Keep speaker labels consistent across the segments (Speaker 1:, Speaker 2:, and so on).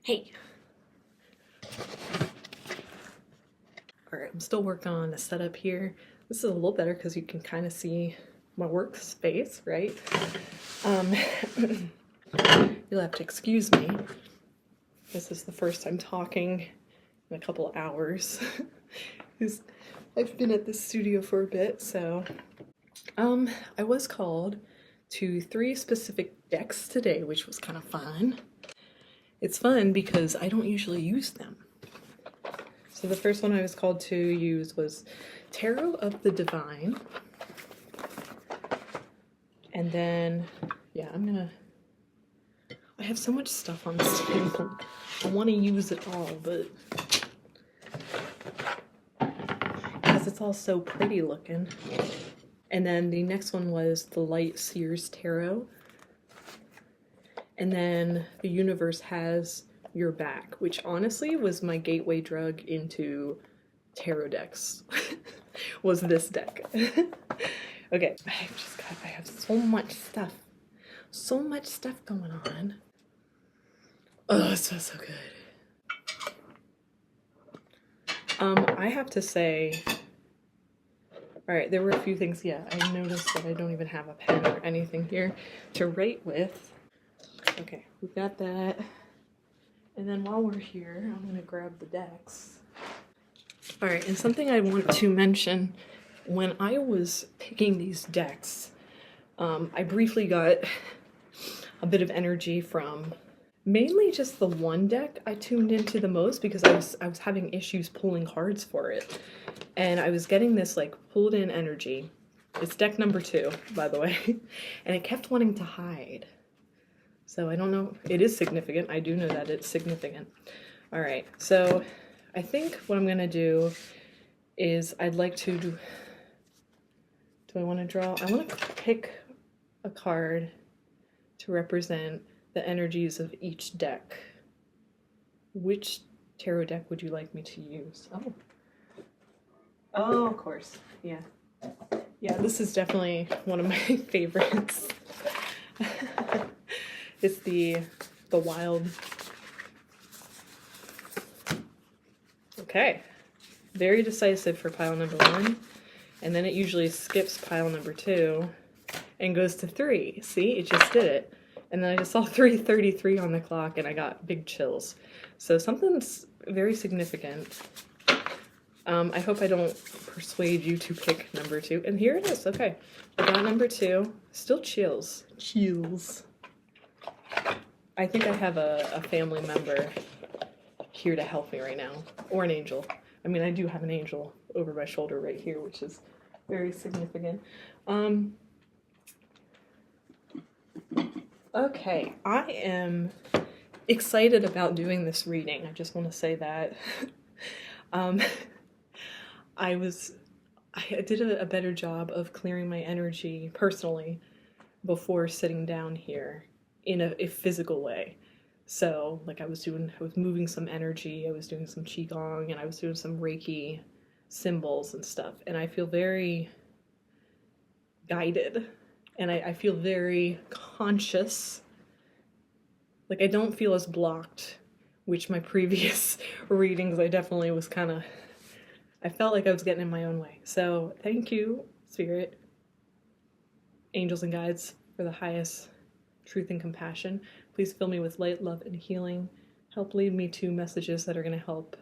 Speaker 1: Hey. Alright, I'm still working on the setup here. This is a little better because you can kind of see my workspace, right? You'll have to excuse me. This is the first time talking in a couple of hours. I've been at this studio for a bit, so I was called to 3 specific decks today, which was kind of fun. It's fun because I don't usually use them. So the first one I was called to use was Tarot of the Divine. And then, yeah, I have so much stuff on this table. I want to use it all, but because it's all so pretty looking. And then the next one was the Light Seers Tarot. And then The Universe Has Your Back, which honestly was my gateway drug into tarot decks, was this deck. Okay, I have so much stuff going on. Oh, it smells so good. I have to say, all right, there were a few things, yeah, I noticed that I don't even have a pen or anything here to write with. Okay, we've got that. And then while we're here, I'm going to grab the decks. All right, and something I want to mention, when I was picking these decks, I briefly got a bit of energy from mainly just the one deck I tuned into the most because I was having issues pulling cards for it. And I was getting this like pulled in energy. It's deck number 2, by the way. And it kept wanting to hide. So I don't know, it is significant. I do know that it's significant. All right, so I think what I'm gonna do is I'd like to, do I wanna draw? I wanna pick a card to represent the energies of each deck. Which tarot deck would you like me to use? Oh, of course, yeah. Yeah, this is definitely one of my favorites. It's the wild. Okay, very decisive for pile number 1, and then it usually skips pile number 2 and goes to 3. See, it just did it. And then I just saw 3:33 on the clock and I got big chills. So something's very significant. I hope I don't persuade you to pick number 2. And here it is, okay. I got number 2, still chills. Chills. I think I have a family member here to help me right now, or an angel. I mean, I do have an angel over my shoulder right here, which is very significant. Okay, I am excited about doing this reading. I just want to say that. I did a better job of clearing my energy personally before sitting down here in a physical way. So like I was moving some energy, I was doing some qigong, and I was doing some Reiki symbols and stuff, and I feel very guided, and I feel very conscious. Like I don't feel as blocked, which my previous readings I definitely was I felt like I was getting in my own way. So thank you, Spirit, angels and guides, for the highest truth and compassion. Please fill me with light, love, and healing. Help lead me to messages that are going to help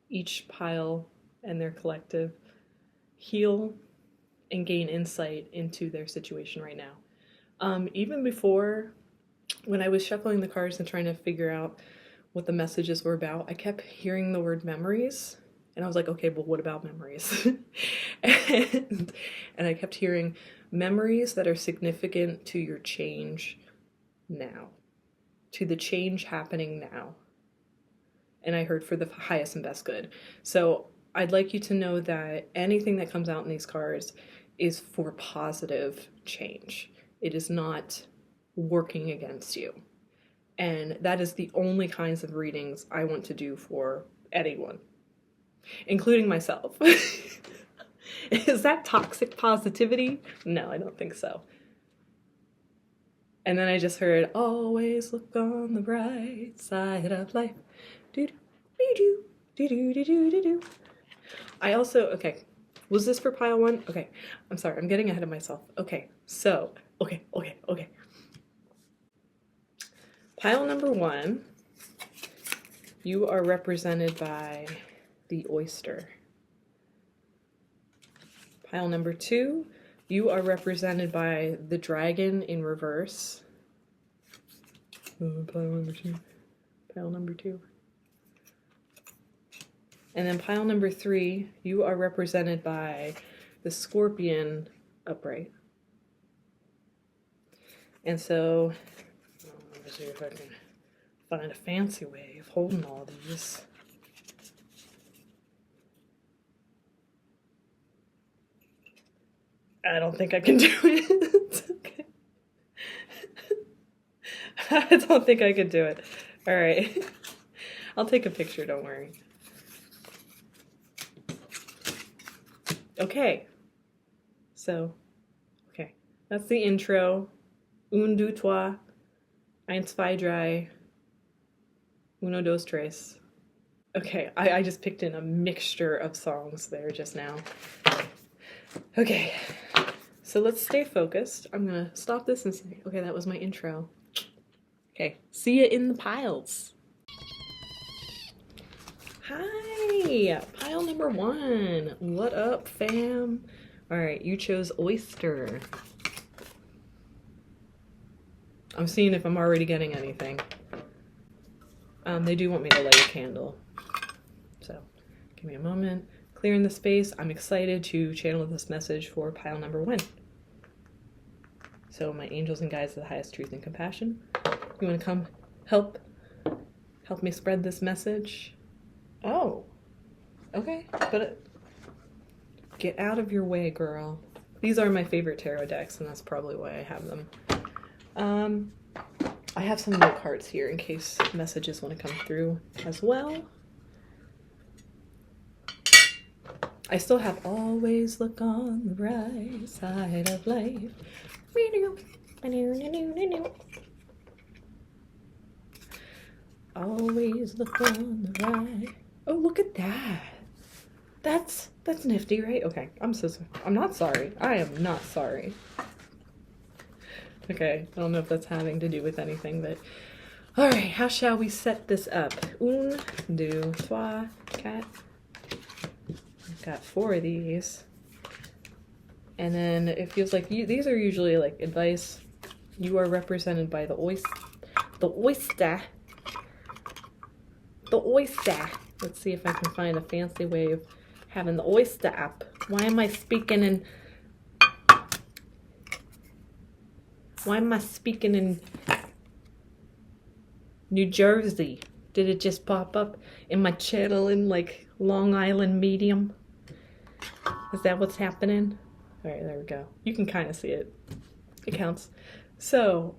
Speaker 1: each pile and their collective heal and gain insight into their situation right now. Even before, when I was shuffling the cards and trying to figure out what the messages were about, I kept hearing the word memories. And I was like, okay, but what about memories? and I kept hearing memories that are significant to your change now, to the change happening now. And I heard for the highest and best good. So I'd like you to know that anything that comes out in these cards is for positive change. It is not working against you. And that is the only kinds of readings I want to do for anyone, including myself. Is that toxic positivity? No, I don't think so. And then I just heard, always look on the bright side of life. Do-do, do-do, do-do, do-do. I also, okay, was this for pile 1? Okay, I'm sorry, I'm getting ahead of myself. Okay, so, okay. Pile number 1, you are represented by the oyster. Pile number 2, you are represented by the dragon in reverse. Pile number 2. Pile number 2. And then pile number 3, you are represented by the scorpion upright. And so, let me see if I can find a fancy way of holding all these. I don't think I can do it. Okay. I don't think I can do it. All right. I'll take a picture, don't worry. Okay. So, okay. That's the intro. Un, deux, trois. Eins, zwei, drei. Uno, dos, tres. Okay, I just picked in a mixture of songs there just now. Okay, so let's stay focused. I'm gonna stop this and say, okay, that was my intro. Okay, see ya in the piles. Hi, pile number 1. What up, fam? All right, you chose Oyster. I'm seeing if I'm already getting anything. They do want me to light a candle. So, give me a moment. Clearing the space. I'm excited to channel this message for pile number 1. So, my angels and guides of the highest truth and compassion, you want to come help me spread this message? Oh, okay, but get out of your way, girl. These are my favorite tarot decks, and that's probably why I have them. I have some note cards here in case messages want to come through as well. I still have always look on the bright side of life. Always look on the right. Oh, look at that. That's nifty, right? Okay, I'm not sorry. I am not sorry. Okay, I don't know if that's having to do with anything, but all right, how shall we set this up? Un, deux, trois, quatre. I've got 4 of these. And then it feels like these are usually like advice. You are represented by the oyster. The oyster. The oyster. Let's see if I can find a fancy way of having the oyster up. Why am I speaking in New Jersey? Did it just pop up in my channel in like Long Island medium? Is that what's happening? All right, there we go. You can kind of see it. It counts. So,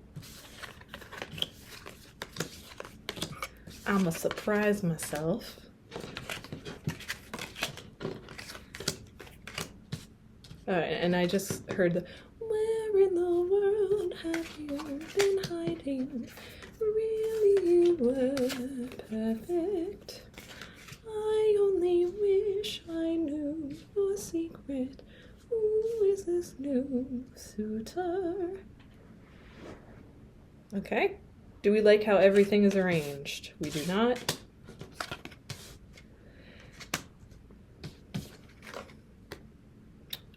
Speaker 1: I'ma surprise myself. All right, and I just heard the, where in the world have you been hiding? Really, you were perfect. I only wish I knew your secret. Who is this new suitor? Okay. Do we like how everything is arranged? We do not.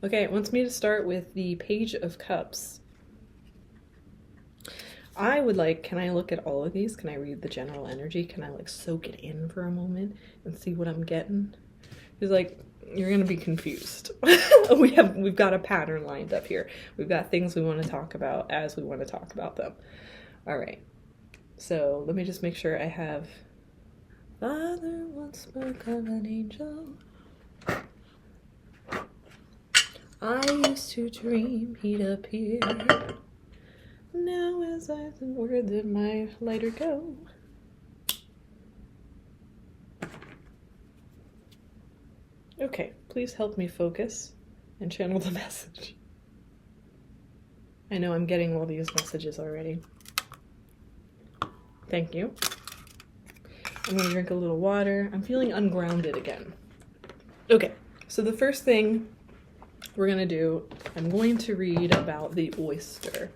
Speaker 1: Okay, it wants me to start with the Page of Cups. I would like, can I look at all of these? Can I read the general energy? Can I like soak it in for a moment and see what I'm getting? It's like, you're gonna be confused. We've got a pattern lined up here. We've got things we want to talk about as we want to talk about them. All right. So let me just make sure I have. Father once spoke of an angel. I used to dream he'd appear. Now as I where did my lighter go? Okay, please help me focus and channel the message. I know I'm getting all these messages already. Thank you. I'm gonna drink a little water. I'm feeling ungrounded again. Okay, so the first thing we're gonna do, I'm going to read about the oyster.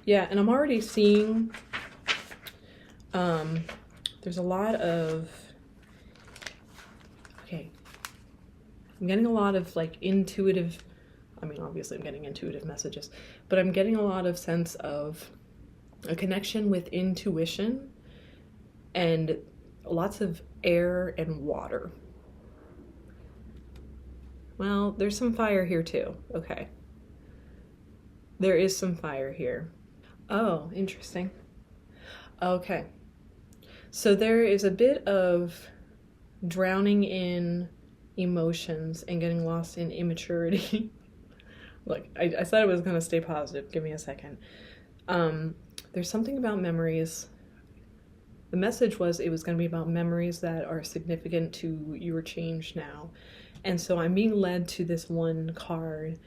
Speaker 1: Yeah, and I'm already seeing, there's a lot of, okay, I'm getting a lot of like intuitive, I mean, obviously I'm getting intuitive messages, but I'm getting a lot of sense of a connection with intuition and lots of air and water. Well, there's some fire here too. Okay. There is some fire here. Oh, interesting. Okay. So there is a bit of drowning in emotions and getting lost in immaturity. Look, I said I was going to stay positive. Give me a second. There's something about memories. The message was it was going to be about memories that are significant to your change now. And so I'm being led to this one card,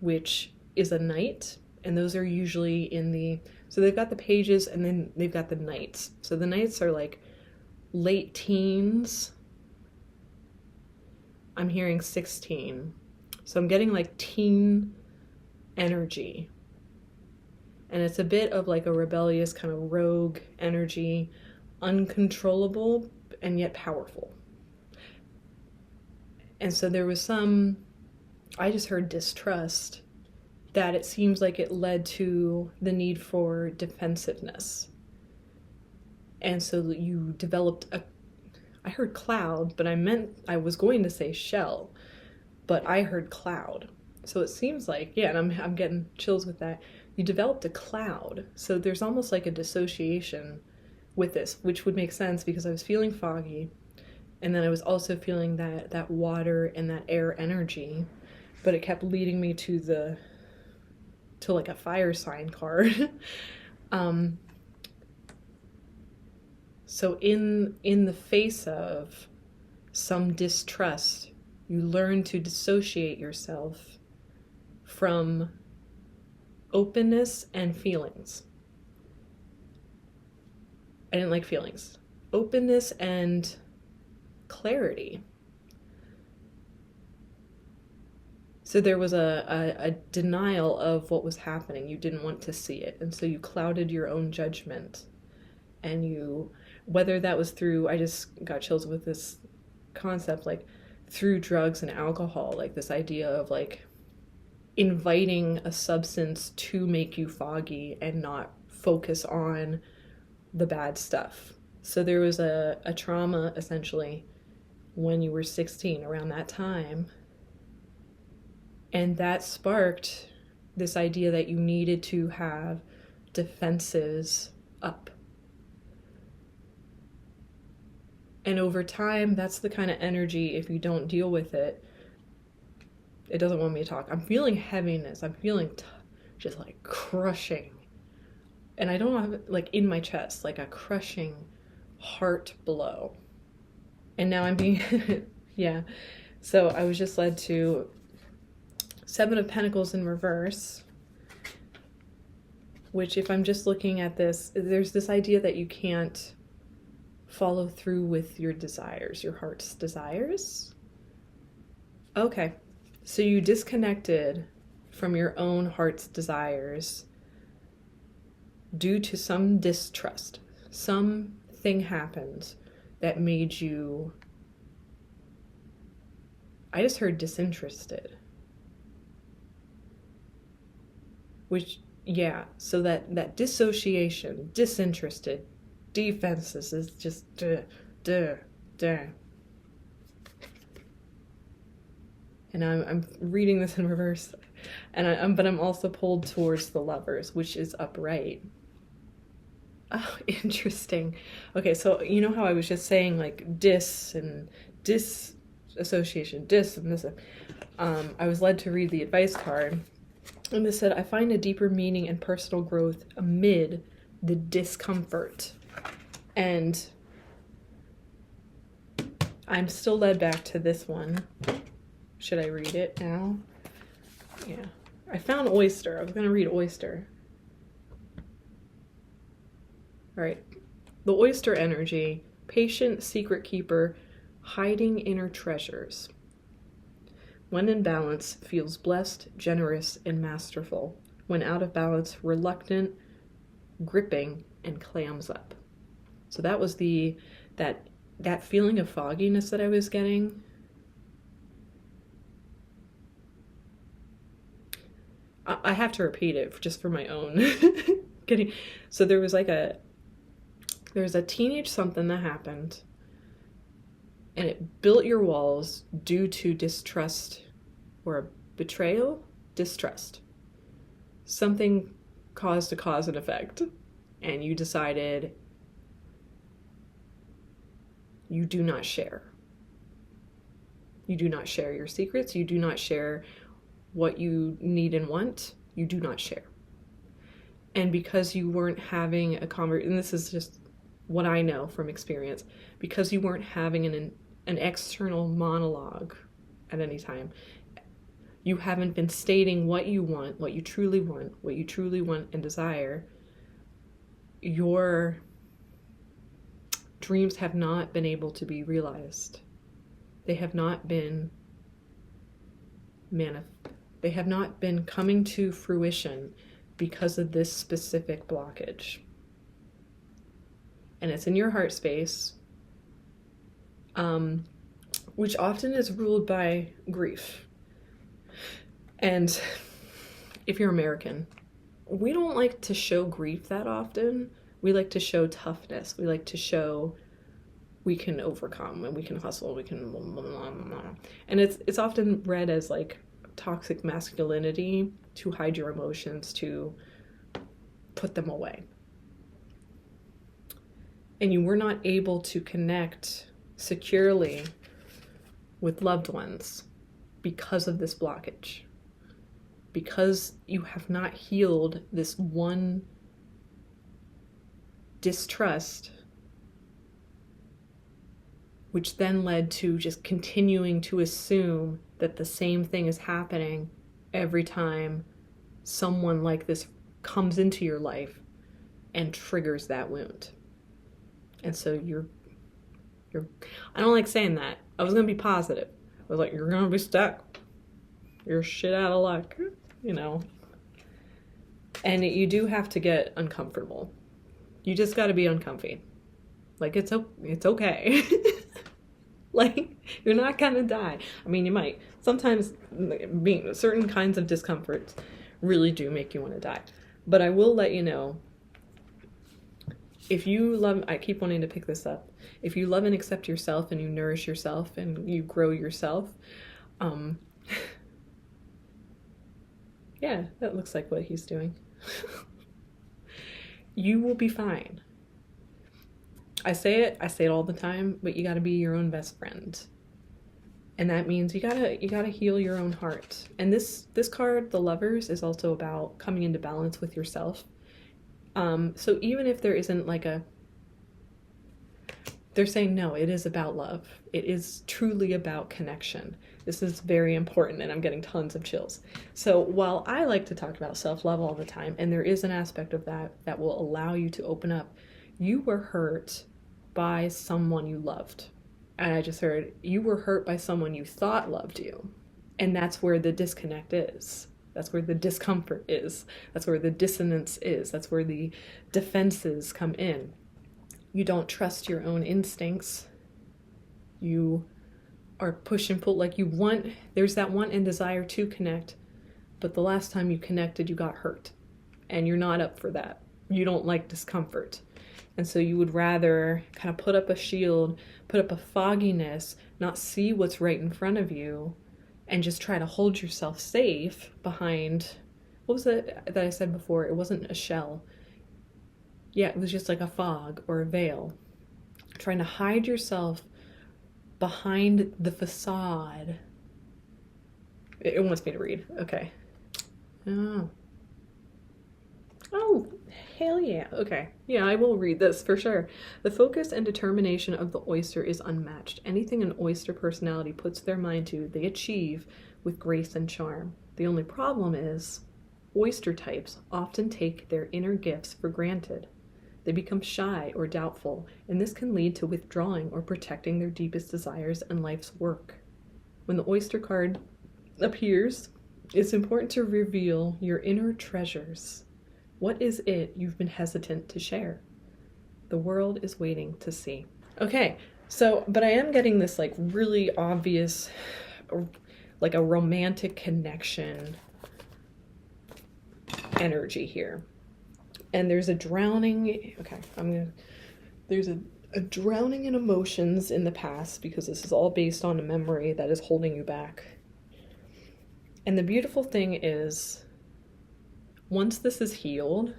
Speaker 1: which is a knight. And those are usually in the, so they've got the pages and then they've got the knights. So the knights are like late teens. I'm hearing 16. So I'm getting like teen energy. And it's a bit of like a rebellious kind of rogue energy, uncontrollable and yet powerful. And so there was some, I just heard distrust, that it seems like it led to the need for defensiveness. And so you developed a, I heard cloud, but I was going to say shell, but I heard cloud. So it seems like, yeah, and I'm getting chills with that. You developed a cloud. So there's almost like a dissociation with this, which would make sense because I was feeling foggy. And then I was also feeling that water and that air energy, but it kept leading me to like a fire sign card. So in the face of some distrust, you learn to dissociate yourself from openness and feelings. I didn't like feelings. Openness and clarity. So there was a denial of what was happening. You didn't want to see it. And so you clouded your own judgment. And you, whether that was through, I just got chills with this concept, like through drugs and alcohol, like this idea of like inviting a substance to make you foggy and not focus on the bad stuff. So there was a trauma essentially when you were 16, around that time. And that sparked this idea that you needed to have defenses up. And over time, that's the kind of energy, if you don't deal with it, it doesn't want me to talk. I'm feeling heaviness. I'm feeling just like crushing. And I don't have like in my chest, like a crushing heart blow. And now I'm being, yeah. So I was just led to Seven of Pentacles in reverse, which if I'm just looking at this, there's this idea that you can't follow through with your desires, your heart's desires. Okay, so you disconnected from your own heart's desires due to some distrust. Something happened that made you, I just heard disinterested. Which, yeah, so that dissociation, disinterested, defenses is just And I'm reading this in reverse, and but I'm also pulled towards the Lovers, which is upright. Oh, interesting. Okay, so you know how I was just saying like disassociation, dis and this. I was led to read the advice card. And this said, I find a deeper meaning and personal growth amid the discomfort. And I'm still led back to this one. Should I read it now? Yeah. I found Oyster. I was going to read Oyster. All right. The Oyster energy, patient secret keeper, hiding inner treasures. When in balance, feels blessed, generous, and masterful. When out of balance, reluctant, gripping, and clams up. So that was that feeling of fogginess that I was getting. I have to repeat it just for my own getting. So there was a teenage something that happened, and it built your walls due to distrust or betrayal, distrust. Something caused a cause and effect, and you decided you do not share. You do not share your secrets. You do not share what you need and want. You do not share. And because you weren't having a conversation, and this is just what I know from experience, because you weren't having an external monologue at any time, you haven't been stating what you want, what you truly want and desire, your dreams have not been able to be realized. They have not been they have not been coming to fruition because of this specific blockage. And it's in your heart space, which often is ruled by grief. And if you're American, we don't like to show grief that often. We like to show toughness. We like to show we can overcome and we can hustle, we can blah, blah, blah, blah. And it's often read as like toxic masculinity, to hide your emotions, to put them away. And you were not able to connect securely with loved ones because of this blockage. Because you have not healed this one distrust, which then led to just continuing to assume that the same thing is happening every time someone like this comes into your life and triggers that wound. And so you're I don't like saying that. I was going to be positive. I was like, you're going to be stuck. You're shit out of luck, you know. And you do have to get uncomfortable. You just got to be uncomfy. Like, it's okay. Like, you're not gonna die. I mean, you might. Sometimes being certain kinds of discomforts really do make you want to die. But I will let you know, if you love, I keep wanting to pick this up, if you love and accept yourself and you nourish yourself and you grow yourself, yeah, that looks like what he's doing. You will be fine. I say it all the time, but you got to be your own best friend. And that means you got to heal your own heart. And this card, the Lovers, is also about coming into balance with yourself. So even if there isn't like they're saying no, it is about love. It is truly about connection. This is very important, and I'm getting tons of chills. So while I like to talk about self-love all the time, and there is an aspect of that will allow you to open up, you were hurt by someone you loved. And I just heard, you were hurt by someone you thought loved you. And that's where the disconnect is. That's where the discomfort is. That's where the dissonance is. That's where the defenses come in. You don't trust your own instincts. You are push and pull, like there's that want and desire to connect, but the last time you connected, you got hurt. And you're not up for that. You don't like discomfort. And so you would rather kind of put up a shield, put up a fogginess, not see what's right in front of you, and just try to hold yourself safe behind, what was it that I said before? It wasn't a shell. Yeah, it was just like a fog or a veil. Trying to hide yourself behind the facade. It wants me to read. Okay. Oh, hell yeah. Okay. Yeah, I will read this for sure. The focus and determination of the oyster is unmatched. Anything an oyster personality puts their mind to, they achieve with grace and charm. The only problem is, oyster types often take their inner gifts for granted. They become shy or doubtful, and this can lead to withdrawing or protecting their deepest desires and life's work. When the oyster card appears, it's important to reveal your inner treasures. What is it you've been hesitant to share? The world is waiting to see. Okay, so, but I am getting this like really obvious, like a romantic connection energy here. And there's a drowning, okay, there's a drowning in emotions in the past, because this is all based on a memory that is holding you back. And the beautiful thing is, once this is healed,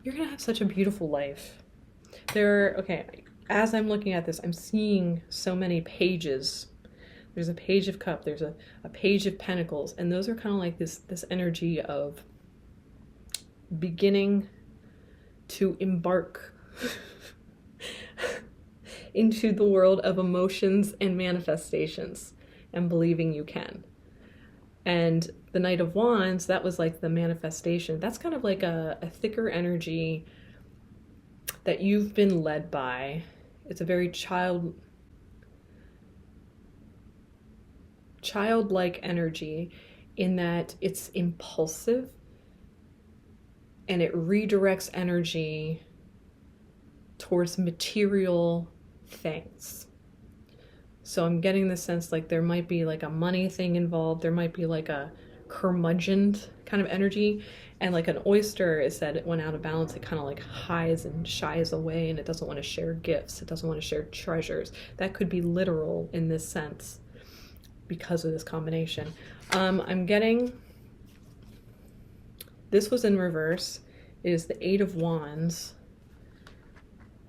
Speaker 1: you're gonna have such a beautiful life. Okay, as I'm looking at this, I'm seeing so many pages. There's a page of cup, there's a page of pentacles, and those are kind of like this energy of beginning to embark into the world of emotions and manifestations and believing you can. And the Knight of Wands, that was like the manifestation. That's kind of like a thicker energy that you've been led by. It's a very childlike energy in that it's impulsive and it redirects energy towards material things. So I'm getting the sense like there might be like a money thing involved. There might be like a curmudgeon kind of energy. And like an oyster, it said, it went out of balance. It kind of like hides and shies away, and it doesn't want to share gifts. It doesn't want to share treasures. That could be literal in this sense because of this combination. I'm getting, this was in reverse. It is the Eight of Wands.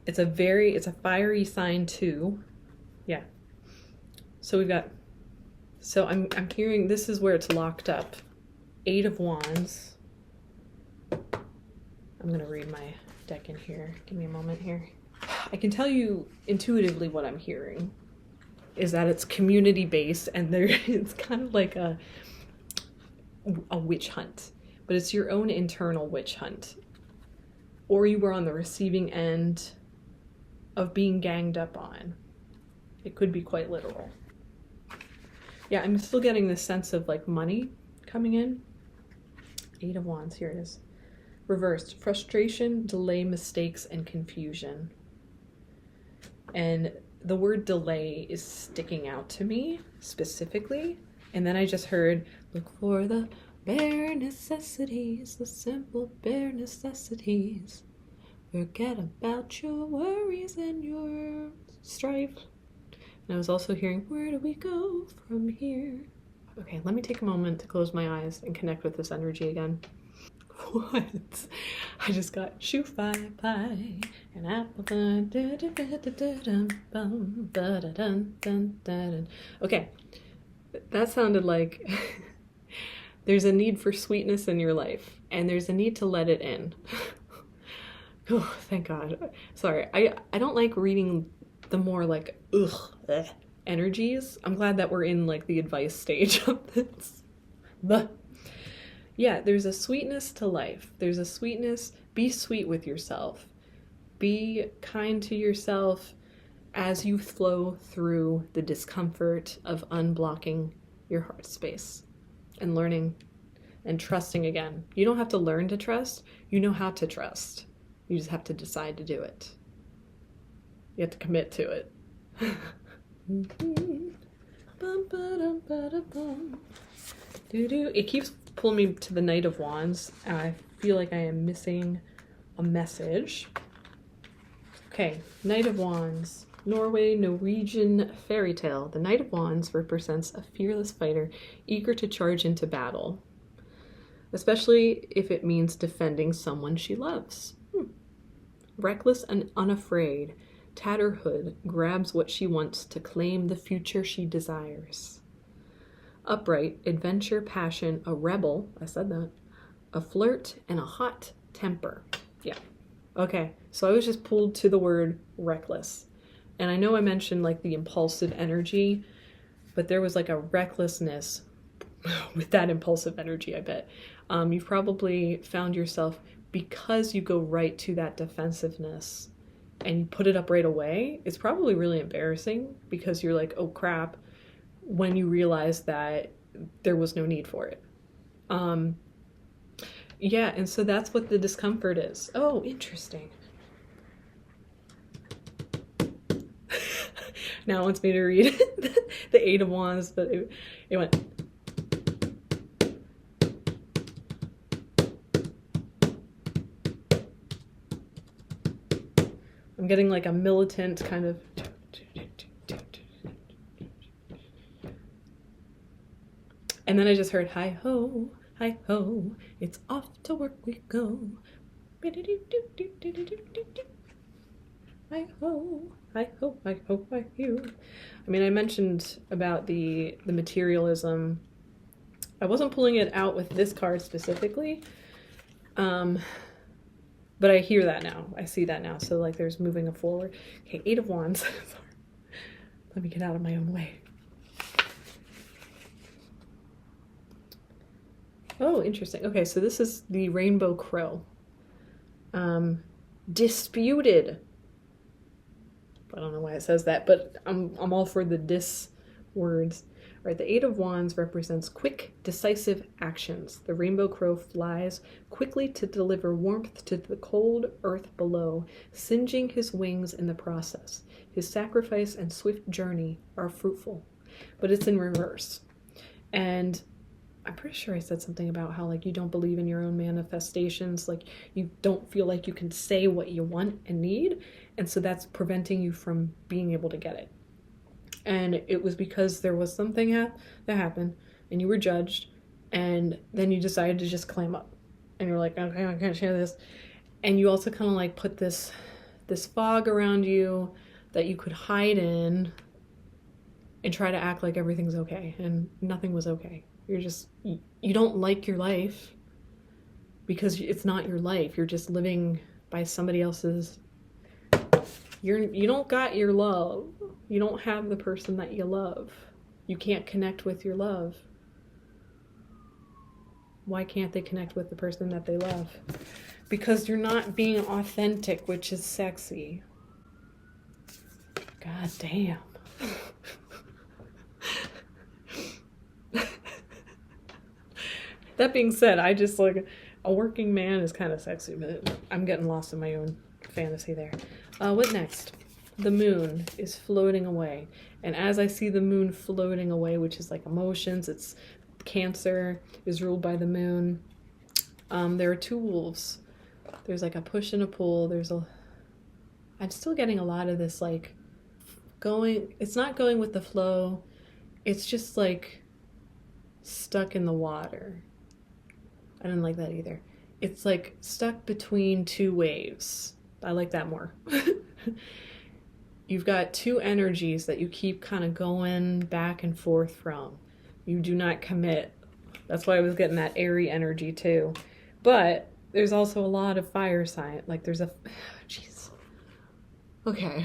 Speaker 1: It's a fiery sign too. Yeah. So we've got, so I'm hearing this is where it's locked up. Eight of Wands. I'm going to read my deck in here. Give me a moment here. I can tell you intuitively what I'm hearing is that it's community based, and it's kind of like a witch hunt, but it's your own internal witch hunt. Or you were on the receiving end of being ganged up on. It could be quite literal. Yeah, I'm still getting this sense of like money coming in. Eight of Wands, here it is. Reversed, frustration, delay, mistakes, and confusion. And the word delay is sticking out to me specifically. And then I just heard, look for the bare necessities, the simple bare necessities. Forget about your worries and your strife. And I was also hearing, where do we go from here? Okay, let me take a moment to close my eyes and connect with this energy again. What? I just got shoe pie and apple pie. Okay, that sounded like there's a need for sweetness in your life, and there's a need to let it in. Oh, thank God. Sorry, I don't like reading the more like energies. I'm glad that we're in like the advice stage of this. But yeah, there's a sweetness to life. There's a sweetness. Be sweet with yourself. Be kind to yourself as you flow through the discomfort of unblocking your heart space and learning and trusting again. You don't have to learn to trust. You know how to trust. You just have to decide to do it. You have to commit to it. It keeps pulling me to the Knight of Wands, and I feel like I am missing a message. Okay, Knight of Wands, Norwegian fairy tale. The Knight of Wands represents a fearless fighter eager to charge into battle, especially if it means defending someone she loves. Reckless and unafraid, Tatterhood grabs what she wants to claim the future she desires. Upright, adventure, passion, a rebel, I said that, a flirt, and a hot temper. Yeah. Okay, so I was just pulled to the word reckless. And I know I mentioned like the impulsive energy, but there was like a recklessness with that impulsive energy, I bet. You've probably found yourself, because you go right to that defensiveness and you put it up right away, it's probably really embarrassing because you're like, oh crap, when you realize that there was no need for it. Yeah, and so that's what the discomfort is. Oh, interesting. Now it wants me to read the Eight of Wands, but it went. I'm getting like a militant kind of. And then I just heard, hi ho, it's off to work we go. Hi ho, I hope I hear. I mean, I mentioned about the materialism. I wasn't pulling it out with this card specifically, but I hear that now. I see that now. So like there's moving forward. Okay, Eight of Wands. Let me get out of my own way. Oh, interesting. Okay, so this is the Rainbow Crow. Disputed. I don't know why it says that, but I'm all for the dis words. All right, the Eight of Wands represents quick, decisive actions. The Rainbow Crow flies quickly to deliver warmth to the cold earth below, singeing his wings in the process. His sacrifice and swift journey are fruitful, but it's in reverse. And I'm pretty sure I said something about how like you don't believe in your own manifestations, like you don't feel like you can say what you want and need, and so that's preventing you from being able to get it. And it was because there was something that happened and you were judged, and then you decided to just clam up and you're like, okay, I can't share this. And you also kind of like put this fog around you that you could hide in and try to act like everything's okay, and nothing was okay. You're just, you don't like your life because it's not your life. You're just living by somebody else's. You don't got your love. You don't have the person that you love. You can't connect with your love. Why can't they connect with the person that they love? Because you're not being authentic, which is sexy. God damn. That being said, I just like, a working man is kind of sexy, but I'm getting lost in my own fantasy there. What next? The moon is floating away. And as I see the moon floating away, which is like emotions, it's Cancer is ruled by the moon. There are two wolves. There's like a push and a pull. I'm still getting a lot of this like it's not going with the flow. It's just like stuck in the water. I didn't like that either. It's like stuck between two waves. I like that more. You've got two energies that you keep kind of going back and forth from. You do not commit. That's why I was getting that airy energy too. But there's also a lot of fire sign. Like there's a... Jeez. Okay.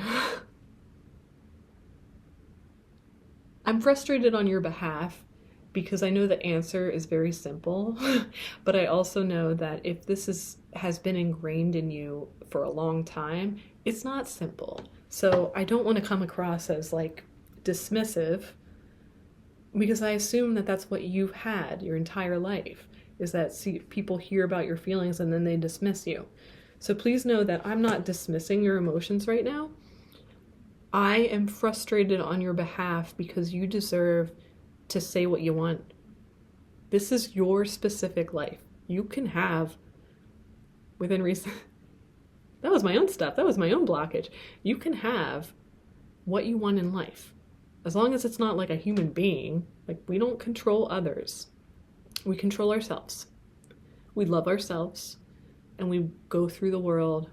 Speaker 1: I'm frustrated on your behalf because I know the answer is very simple, but I also know that if this has been ingrained in you for a long time, it's not simple. So I don't want to come across as like dismissive, because I assume that that's what you've had your entire life, is that people hear about your feelings and then they dismiss you. So please know that I'm not dismissing your emotions right now. I am frustrated on your behalf because you deserve to say what you want. This is your specific life. You can have, within reason, that was my own stuff. That was my own blockage. You can have what you want in life. As long as it's not like a human being. Like, we don't control others. We control ourselves. We love ourselves. And we go through the world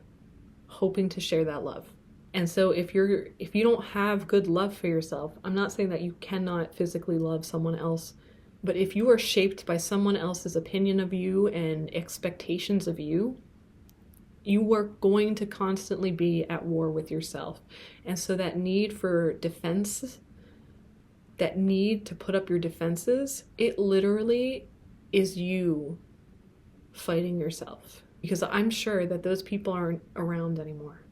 Speaker 1: hoping to share that love. And so if you don't have good love for yourself, I'm not saying that you cannot physically love someone else, but if you are shaped by someone else's opinion of you and expectations of you, you are going to constantly be at war with yourself. And so that need for defense, that need to put up your defenses, it literally is you fighting yourself. Because I'm sure that those people aren't around anymore,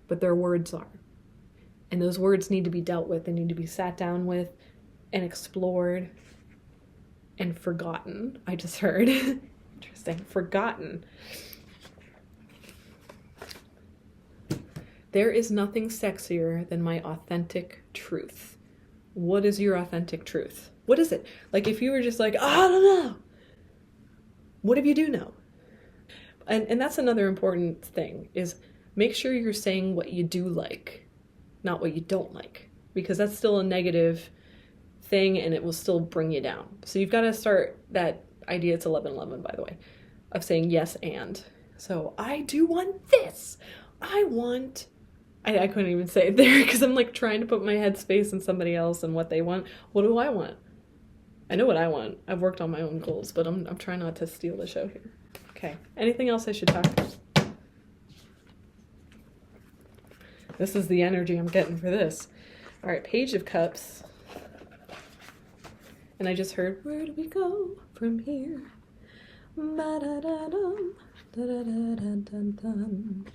Speaker 1: but their words are. And those words need to be dealt with. They need to be sat down with and explored and forgotten. I just heard. Interesting. Forgotten. There is nothing sexier than my authentic truth. What is your authentic truth? What is it? Like if you were just like, I don't know. What if you do know? And that's another important thing, is make sure you're saying what you do like, not what you don't like, because that's still a negative thing and it will still bring you down. So you've got to start that idea. It's 11:11, by the way, of saying yes and. So I do want this. I couldn't even say it there because I'm like trying to put my headspace in somebody else and what they want. What do I want? I know what I want. I've worked on my own goals, but I'm trying not to steal the show here. Okay. Anything else I should talk about? This is the energy I'm getting for this. All right, Page of Cups. And I just heard, where do we go from here? Ba-da-da-dum, da-da-da-da-dun-dun.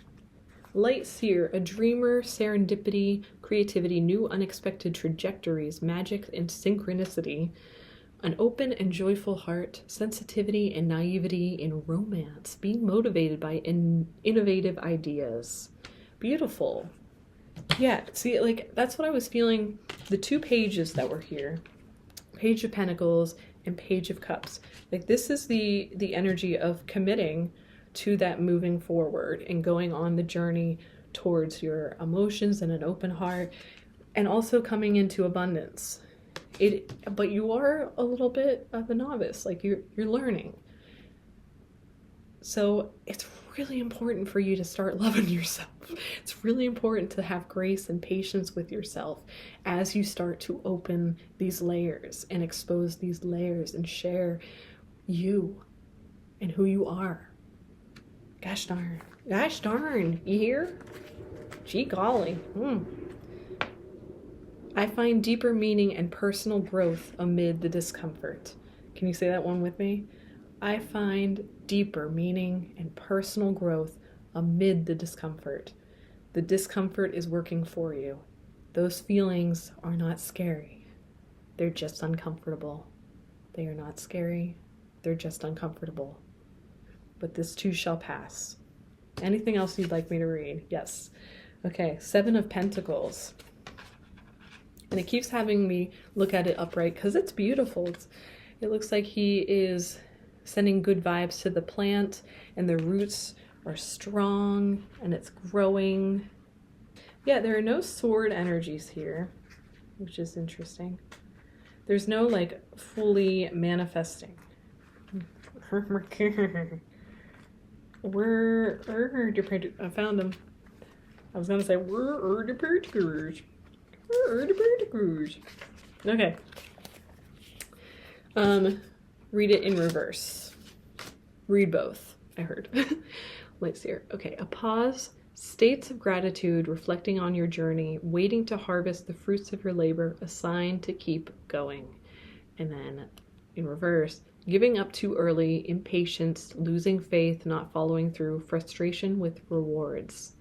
Speaker 1: Light Seer, a dreamer, serendipity, creativity, new unexpected trajectories, magic and synchronicity, an open and joyful heart, sensitivity and naivety in romance, being motivated by innovative ideas. Beautiful. Yeah, see, like, that's what I was feeling. The two pages that were here, Page of Pentacles and Page of Cups. Like, this is the energy of committing to that moving forward and going on the journey towards your emotions and an open heart, and also coming into abundance. But you are a little bit of a novice, like you're learning. So it's really important for you to start loving yourself. It's really important to have grace and patience with yourself as you start to open these layers and expose these layers and share you and who you are. Gosh darn. Gosh darn. You hear? Gee golly. I find deeper meaning and personal growth amid the discomfort. Can you say that one with me? I find deeper meaning and personal growth amid the discomfort. The discomfort is working for you. Those feelings are not scary. They're just uncomfortable. They are not scary. They're just uncomfortable. But this too shall pass. Anything else you'd like me to read? Yes. Okay, 7 of Pentacles. And it keeps having me look at it upright because it's beautiful. It looks like he is sending good vibes to the plant, and the roots are strong and it's growing. Yeah, there are no sword energies here, which is interesting. There's no like fully manifesting. I found him. I was gonna say where are the particles? Where are the particles? Okay. Read it in reverse. Read both, I heard. Let's see here. Okay, a pause, states of gratitude, reflecting on your journey, waiting to harvest the fruits of your labor, a sign to keep going. And then in reverse, giving up too early, impatience, losing faith, not following through, frustration with rewards.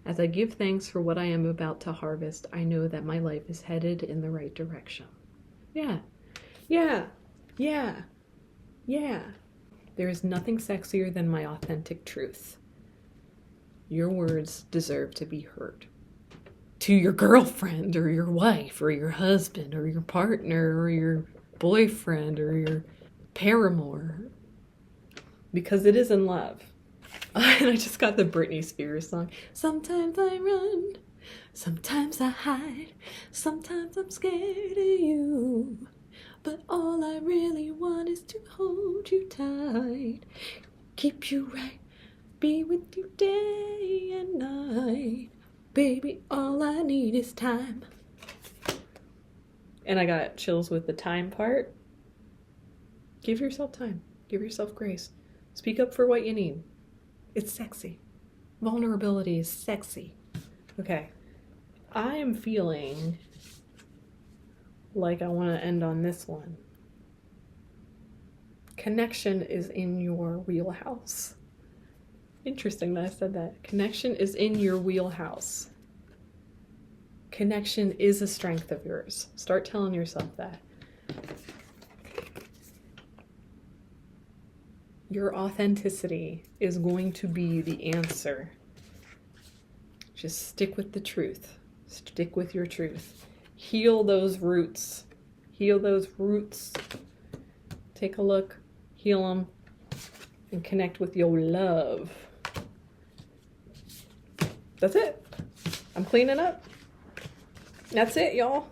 Speaker 1: As I give thanks for what I am about to harvest, I know that my life is headed in the right direction. Yeah. Yeah. Yeah. Yeah. There is nothing sexier than my authentic truth. Your words deserve to be heard. To your girlfriend or your wife or your husband or your partner or your boyfriend or your paramour. Because it is in love. And I just got the Britney Spears song. Sometimes I run, sometimes I hide, sometimes I'm scared of you. But all I really want is to hold you tight, keep you right, be with you day and night. Baby, all I need is time. And I got chills with the time part. Give yourself time. Give yourself grace. Speak up for what you need. It's sexy. Vulnerability is sexy. Okay. I am feeling like I want to end on this one. Connection is in your wheelhouse. Interesting that I said that. Connection is in your wheelhouse. Connection is a strength of yours. Start telling yourself that. Your authenticity is going to be the answer. Just stick with the truth. Stick with your truth. Heal those roots. Heal those roots. Take a look, heal them, and connect with your love. That's it. I'm cleaning up. That's it, y'all.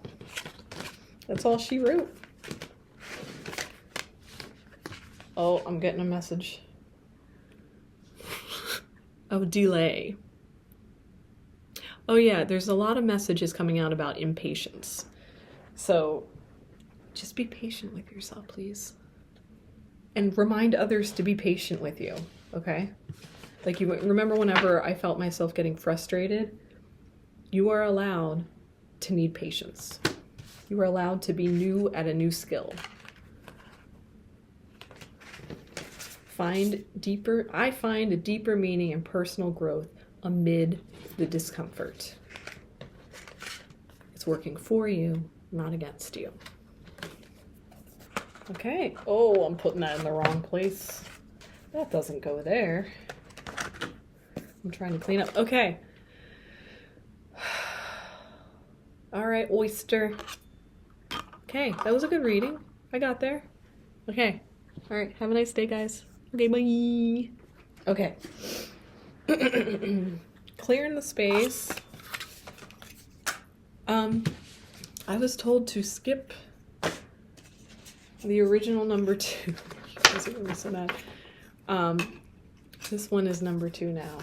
Speaker 1: That's all she wrote. Oh, I'm getting a message. Oh, delay. Oh yeah, there's a lot of messages coming out about impatience. So just be patient with yourself, please. And remind others to be patient with you, okay? Like, you remember whenever I felt myself getting frustrated, you are allowed to need patience. You are allowed to be new at a new skill. I find a deeper meaning in personal growth amid the discomfort. It's working for you, not against you. Okay. Oh, I'm putting that in the wrong place. That doesn't go there. I'm trying to clean up. Okay. All right, Oyster. Okay, that was a good reading. I got there. Okay. All right, have a nice day, guys. Okay, bye. Okay. Clearing the space. I was told to skip the original number 2. You guys are gonna be so mad. This one is number 2 now.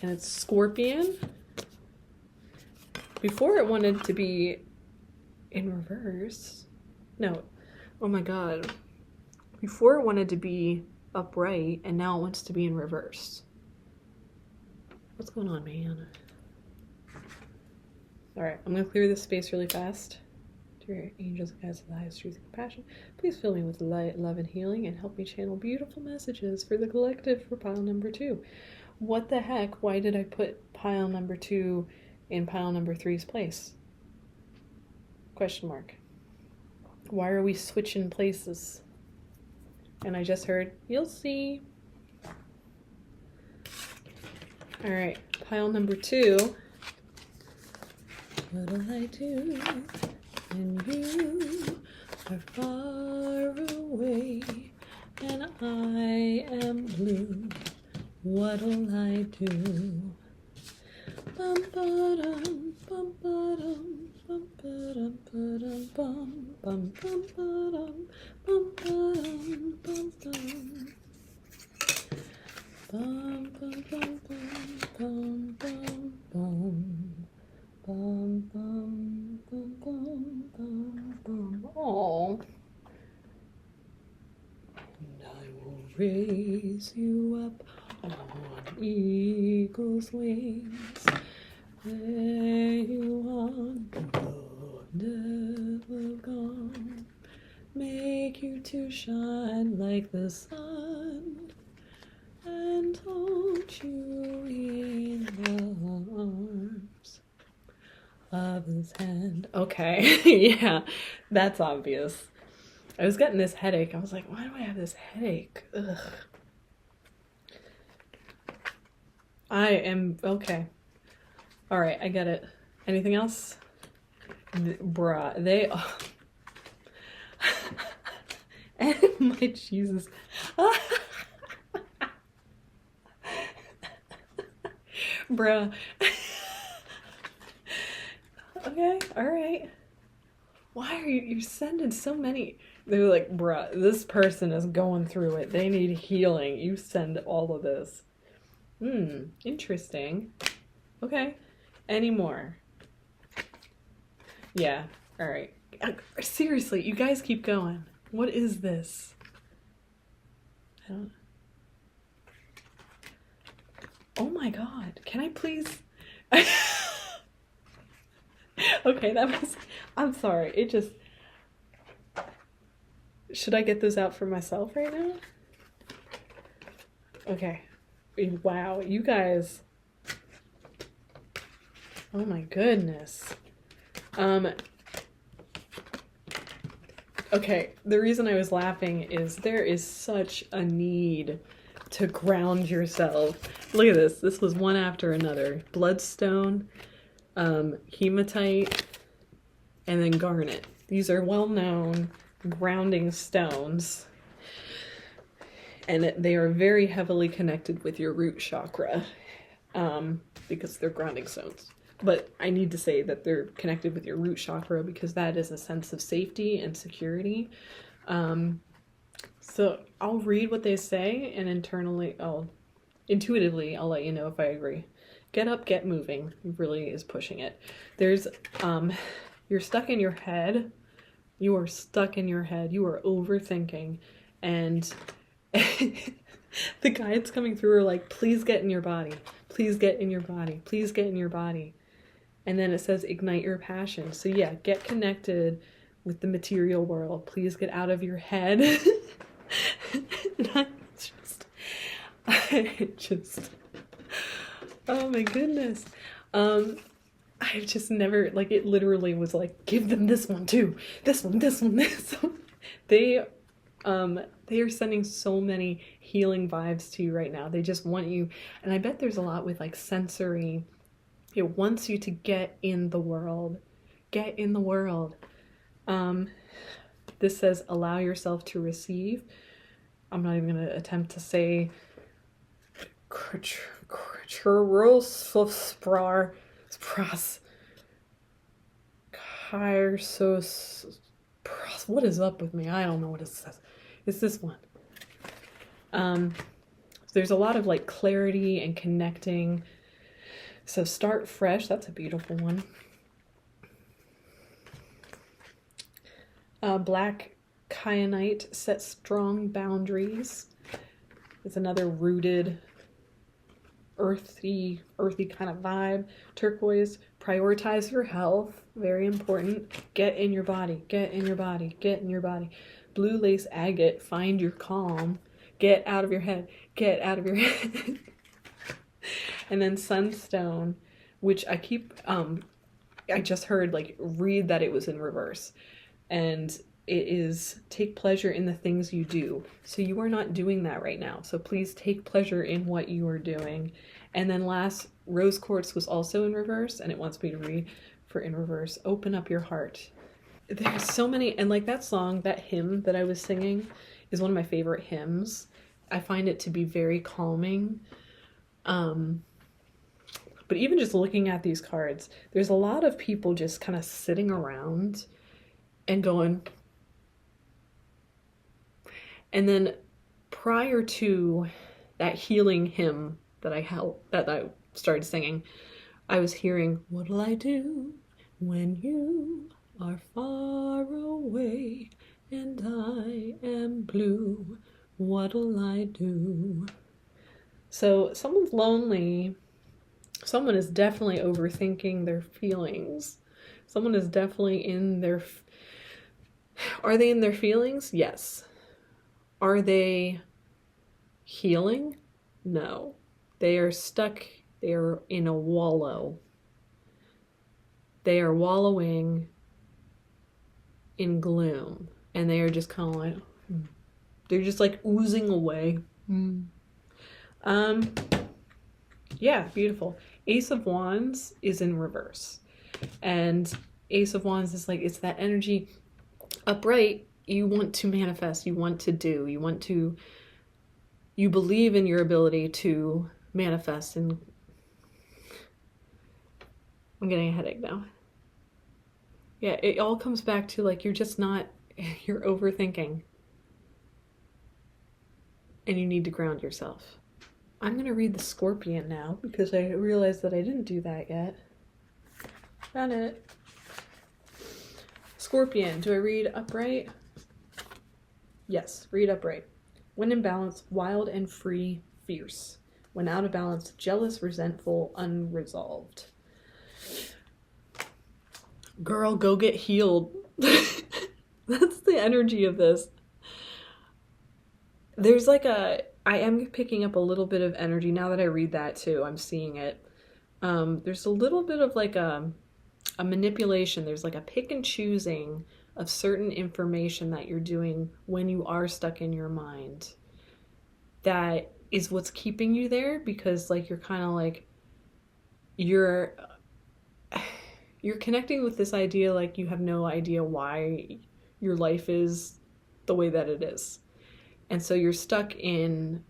Speaker 1: And it's Scorpion. Before it wanted to be in reverse. No. Oh my god. Before it wanted to be upright, and now it wants to be in reverse. What's going on, man? Alright, I'm going to clear this space really fast. Dear angels and guides of the highest truth and compassion, please fill me with light, love, and healing, and help me channel beautiful messages for the collective for pile number 2. What the heck? Why did I put pile number 2 in pile number 3's place? Question mark. Why are we switching places? And I just heard, you'll see. Alright, pile number 2. What'll I do when you are far away and I am blue? What'll I do? Bum ba-dum, bum ba-dum, bum ba-dum, ba-dum, bum bum bum ba-dum, bum ba-dum, bum bum. Bum bum bum bum bum bum. Bum bum bum bum bum bum. Oh. And I will raise you up on eagle's wings. There you are, never gone. Make you to shine like the sun, and hold you in the arms of his hand. Okay, yeah, that's obvious. I was getting this headache. I was like, why do I have this headache? Ugh. I am, okay. All right, I get it. Anything else? Bruh, they are... My Jesus. Bruh. Okay, all right. Why are you're sending so many? They're like, bruh, this person is going through it. They need healing. You send all of this. Interesting. Okay. Any more? Yeah, all right. Seriously, you guys keep going. What is this? I don't... Oh my god, can I please... Okay, that was, I'm sorry. It just, should I get those out for myself right now? Okay. Wow, you guys. Oh my goodness. Okay, the reason I was laughing is there is such a need to ground yourself. Look at this. This was one after another. Bloodstone, hematite, and then garnet. These are well-known grounding stones. And they are very heavily connected with your root chakra, because they're grounding stones. But I need to say that they're connected with your root chakra because that is a sense of safety and security. So I'll read what they say, and intuitively, I'll let you know if I agree. Get up, get moving really is pushing it. There's, you're stuck in your head. You are stuck in your head. You are overthinking. And the guides coming through are like, please get in your body. Please get in your body. Please get in your body. And then it says, ignite your passion. So yeah, get connected with the material world. Please get out of your head. I just, oh my goodness. I've just never, like, it literally was like, give them this one too. This one, this one, this one. They are sending so many healing vibes to you right now. They just want you, and I bet there's a lot with like sensory. It wants you to get in the world. Get in the world. This says, allow yourself to receive. I'm not even going to attempt to say what is up with me? I don't know what it says. It's this one. There's a lot of like clarity and connecting. So start fresh. That's a beautiful one. Black kyanite, set strong boundaries. It's another rooted, earthy kind of vibe. Turquoise, prioritize your health. Very important. Get in your body. Get in your body. Get in your body. Blue lace agate, find your calm. Get out of your head. Get out of your head. And then sunstone, which I keep, I just heard, like, read that it was in reverse. And it is, take pleasure in the things you do. So you are not doing that right now. So please take pleasure in what you are doing. And then last, rose quartz was also in reverse, and it wants me to read for in reverse. Open up your heart. There's so many, and like that song, that hymn that I was singing is one of my favorite hymns. I find it to be very calming. But even just looking at these cards, there's a lot of people just kind of sitting around and going. And then prior to that healing hymn that I started singing, I was hearing, what'll I do when you are far away and I am blue? What'll I do? So someone's lonely. Someone is definitely overthinking their feelings. Someone is definitely in their... Are they in their feelings? Yes. Are they healing? No. They are stuck. They are in a wallow. They are wallowing in gloom. And they are just kind of like... They're just like oozing away. Yeah, beautiful. Ace of Wands is in reverse. And Ace of Wands is like, it's that energy upright. You want to manifest, you want to do, you believe in your ability to manifest. And I'm getting a headache now. Yeah, it all comes back to like, you're overthinking. And you need to ground yourself. I'm going to read the Scorpion now because I realized that I didn't do that yet. Got it. Scorpion, do I read upright? Yes, read upright. When in balance, wild and free, fierce. When out of balance, jealous, resentful, unresolved. Girl, go get healed. That's the energy of this. There's like I am picking up a little bit of energy now that I read that too. I'm seeing it. There's a little bit of like a manipulation. There's like a pick and choosing of certain information that you're doing when you are stuck in your mind. That is what's keeping you there, because like you're kind of like you're connecting with this idea like you have no idea why your life is the way that it is. And so you're stuck in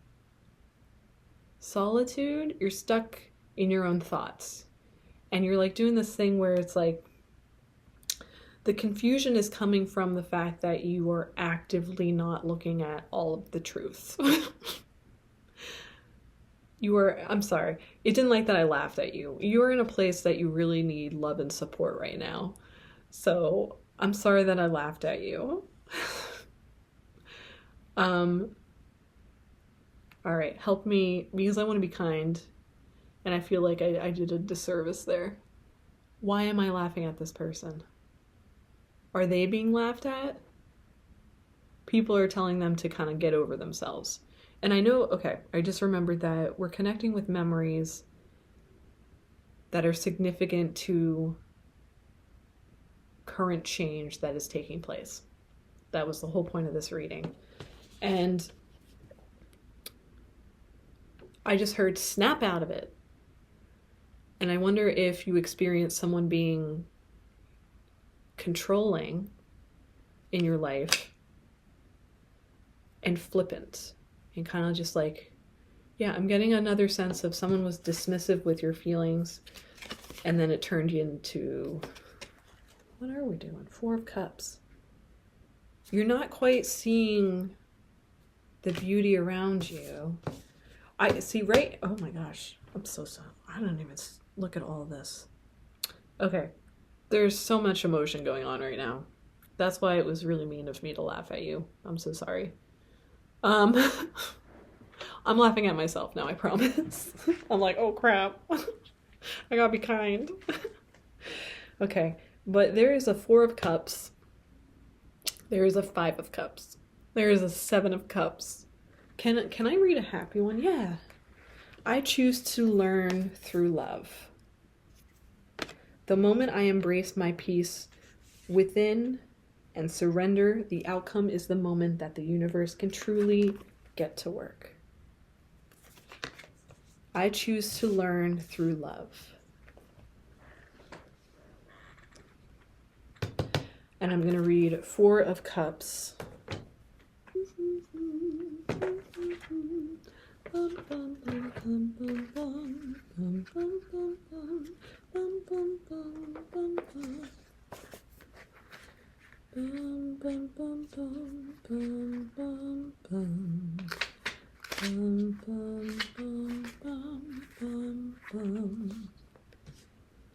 Speaker 1: solitude, you're stuck in your own thoughts. And you're like doing this thing where it's like the confusion is coming from the fact that you are actively not looking at all of the truth. I'm sorry. It didn't like that I laughed at you. You are in a place that you really need love and support right now. So I'm sorry that I laughed at you. All right, help me, because I want to be kind, and I feel like I did a disservice there. Why am I laughing at this person? Are they being laughed at? People are telling them to kind of get over themselves. And I know, okay, I just remembered that we're connecting with memories that are significant to current change that is taking place. That was the whole point of this reading. And I just heard snap out of it. And I wonder if you experience someone being controlling in your life and flippant and kind of just like, yeah, I'm getting another sense of someone was dismissive with your feelings and then it turned you into, what are we doing? 4 of Cups. You're not quite seeing the beauty around you. I see, right? Oh my gosh. I'm so sorry. I don't even look at all of this. Okay. There's so much emotion going on right now. That's why it was really mean of me to laugh at you. I'm so sorry. I'm laughing at myself now, I promise. I'm like, oh crap. I gotta be kind. Okay. But there is a 4 of Cups. There is a 5 of Cups. There is a 7 of Cups. Can I read a happy one? Yeah. I choose to learn through love. The moment I embrace my peace within and surrender, the outcome is the moment that the universe can truly get to work. I choose to learn through love. And I'm going to read 4 of Cups.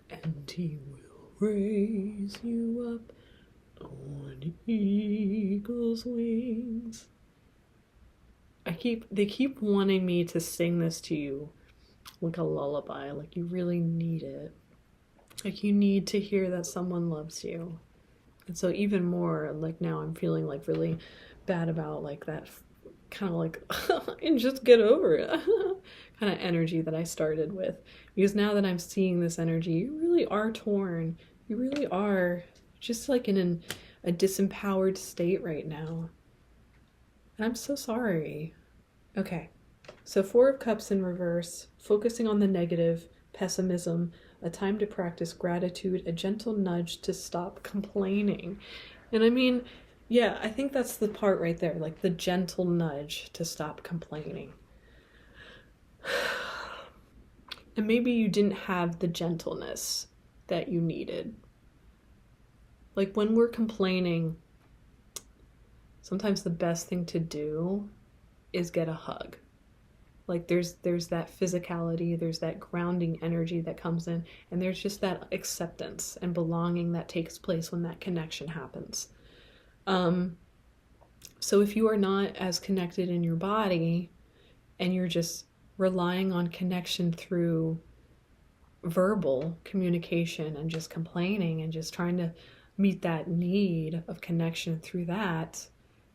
Speaker 1: And he will raise you up on eagle's wings. They keep wanting me to sing this to you like a lullaby, like you really need it. Like you need to hear that someone loves you. And so even more, like now I'm feeling like really bad about like that kind of like, and just get over it kind of energy that I started with. Because now that I'm seeing this energy, you really are torn. You really are just like in a disempowered state right now. And I'm so sorry. Okay, so 4 of Cups in reverse, focusing on the negative, pessimism, a time to practice gratitude, a gentle nudge to stop complaining. And I mean, yeah, I think that's the part right there, like the gentle nudge to stop complaining. And maybe you didn't have the gentleness that you needed. Like when we're complaining, sometimes the best thing to do is get a hug. Like there's that physicality, there's that grounding energy that comes in, and there's just that acceptance and belonging that takes place when that connection happens. So if you are not as connected in your body and you're just relying on connection through verbal communication and just complaining and just trying to meet that need of connection through that,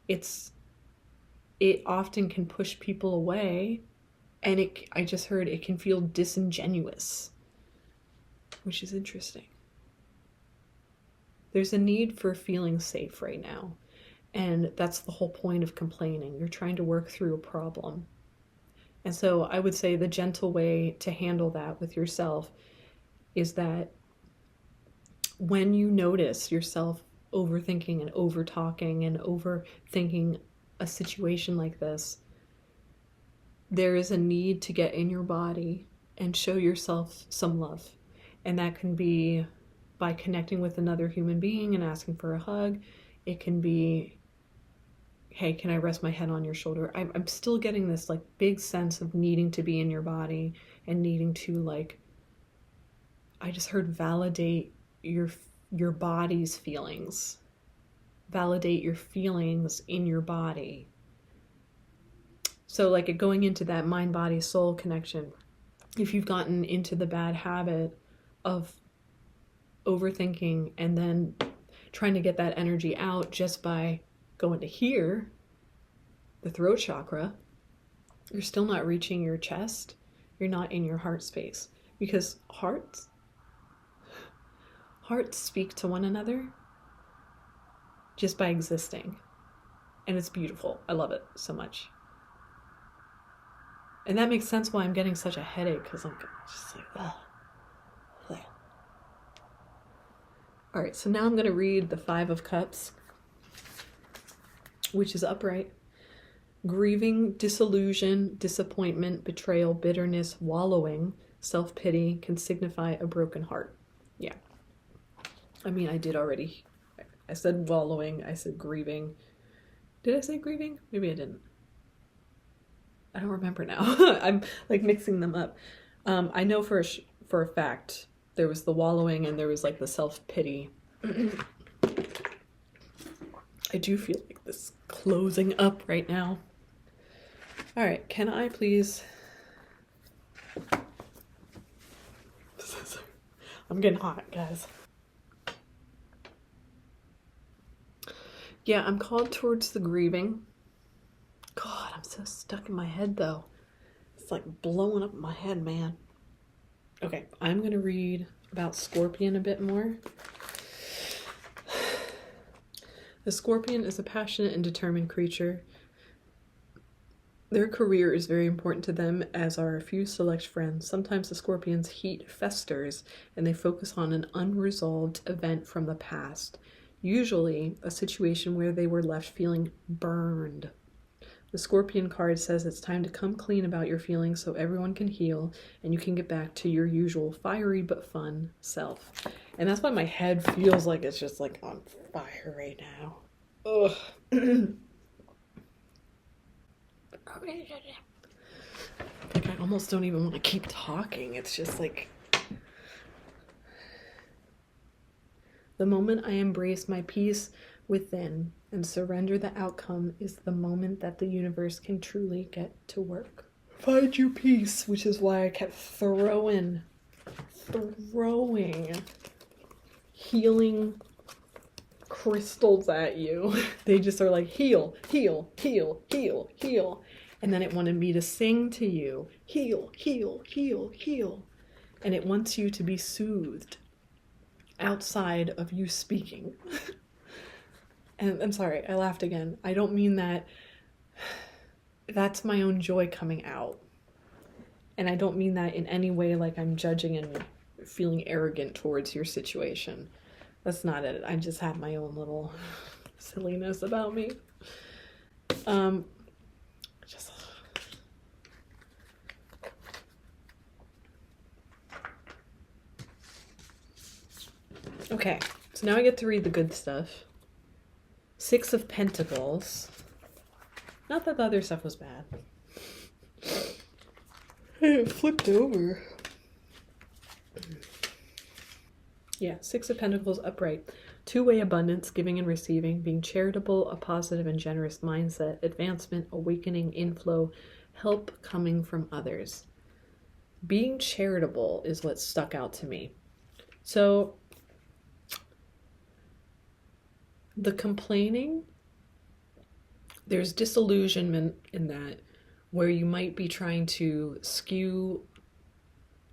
Speaker 1: it often can push people away, and I just heard it can feel disingenuous, which is interesting. There's a need for feeling safe right now, and that's the whole point of complaining. You're trying to work through a problem. And so I would say the gentle way to handle that with yourself is that when you notice yourself overthinking and over-talking and overthinking a situation like this, there is a need to get in your body and show yourself some love. And that can be by connecting with another human being and asking for a hug. It can be, hey, can I rest my head on your shoulder? I'm still getting this like big sense of needing to be in your body and needing to, like, I just heard validate your body's feelings. Validate your feelings in your body. So like going into that mind, body, soul connection, if you've gotten into the bad habit of overthinking and then trying to get that energy out just by going to here, the throat chakra, you're still not reaching your chest. You're not in your heart space, because hearts speak to one another just by existing. And it's beautiful. I love it so much. And that makes sense why I'm getting such a headache, because I'm just like, ugh. All right, so now I'm going to read the 5 of Cups, which is upright. Grieving, disillusion, disappointment, betrayal, bitterness, wallowing, self-pity can signify a broken heart. Yeah. I mean, I did already. I said wallowing. I said grieving. Did I say grieving? Maybe I didn't. I don't remember now. I'm like mixing them up. I know for a fact there was the wallowing and there was like the self-pity. I do feel like this closing up right now. All right, can I please... I'm getting hot, guys. Yeah, I'm called towards the grieving. God, I'm so stuck in my head, though. It's like blowing up my head, man. Okay, I'm going to read about Scorpion a bit more. The Scorpion is a passionate and determined creature. Their career is very important to them, as are a few select friends. Sometimes the Scorpion's heat festers, and they focus on an unresolved event from the past. Usually, a situation where they were left feeling burned. The Scorpion card says it's time to come clean about your feelings so everyone can heal and you can get back to your usual fiery but fun self. And that's why my head feels like it's just like on fire right now. Ugh. Like I almost don't even want to keep talking. It's just like... The moment I embrace my peace within and surrender the outcome is the moment that the universe can truly get to work. Find your peace, which is why I kept throwing healing crystals at you. They just are like, heal, heal, heal, heal, heal. And then it wanted me to sing to you, heal, heal, heal, heal. And it wants you to be soothed outside of you speaking. And I'm sorry, I laughed again. I don't mean that. That's my own joy coming out. And I don't mean that in any way like I'm judging and feeling arrogant towards your situation. That's not it. I just have my own little silliness about me. Okay, so now I get to read the good stuff. 6 of Pentacles. Not that the other stuff was bad. It flipped over. Yeah, 6 of Pentacles upright. Two-way abundance, giving and receiving, being charitable, a positive and generous mindset, advancement, awakening, inflow, help coming from others. being charitable is what stuck out to me. So the complaining, there's disillusionment in that, where you might be trying to skew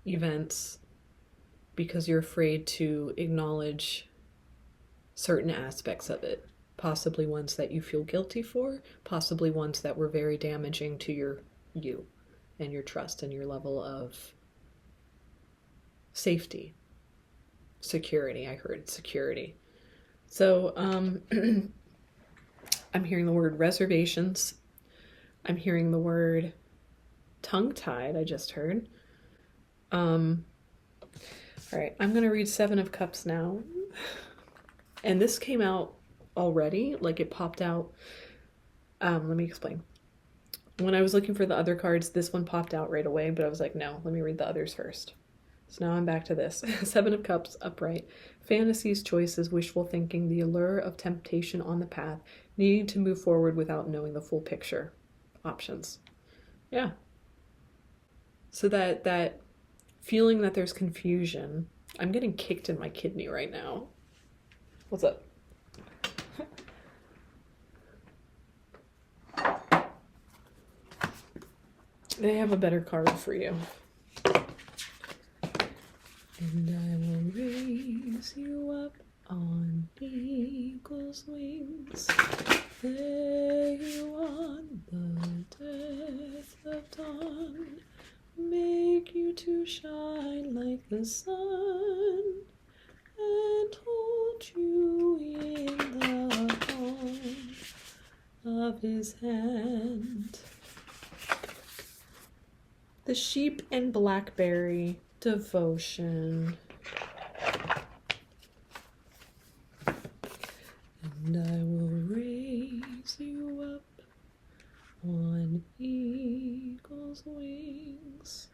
Speaker 1: events because you're afraid to acknowledge certain aspects of it, possibly ones that you feel guilty for, possibly ones that were very damaging to you and your trust and your level of safety, security. I heard security. So I'm hearing the word reservations. I'm hearing the word tongue-tied, I just heard. All right, I'm going to read Seven of Cups now. And this came out already, like it popped out. Let me explain. When I was looking for the other cards, this one popped out right away, but I was like, no, let me read the others first. So now I'm back to this. Seven of Cups, upright. Fantasies, choices, wishful thinking, the allure of temptation on the path, needing to move forward without knowing the full picture. Options. Yeah. So that feeling that there's confusion. I'm getting kicked in my kidney right now. What's up? They have a better card for you. And I will raise you up on eagle's wings. Lay you on the death of dawn. Make you to shine like the sun. And hold you in the palm of his hand. The sheep and blackberry, devotion. And I will raise you up on eagle's wings.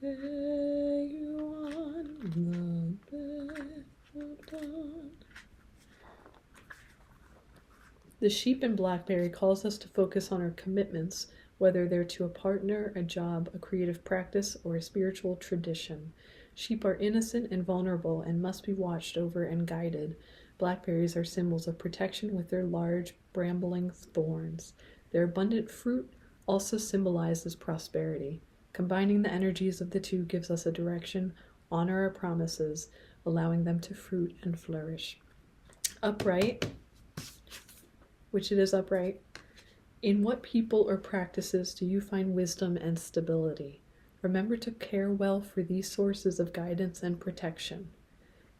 Speaker 1: Lay you on the bed of dawn. The sheep and blackberry calls us to focus on our commitments, whether they're to a partner, a job, a creative practice, or a spiritual tradition. Sheep are innocent and vulnerable and must be watched over and guided. Blackberries are symbols of protection with their large, brambling thorns. Their abundant fruit also symbolizes prosperity. Combining the energies of the two gives us a direction, honor our promises, allowing them to fruit and flourish. Upright, which it is upright. In what people or practices do you find wisdom and stability? Remember to care well for these sources of guidance and protection.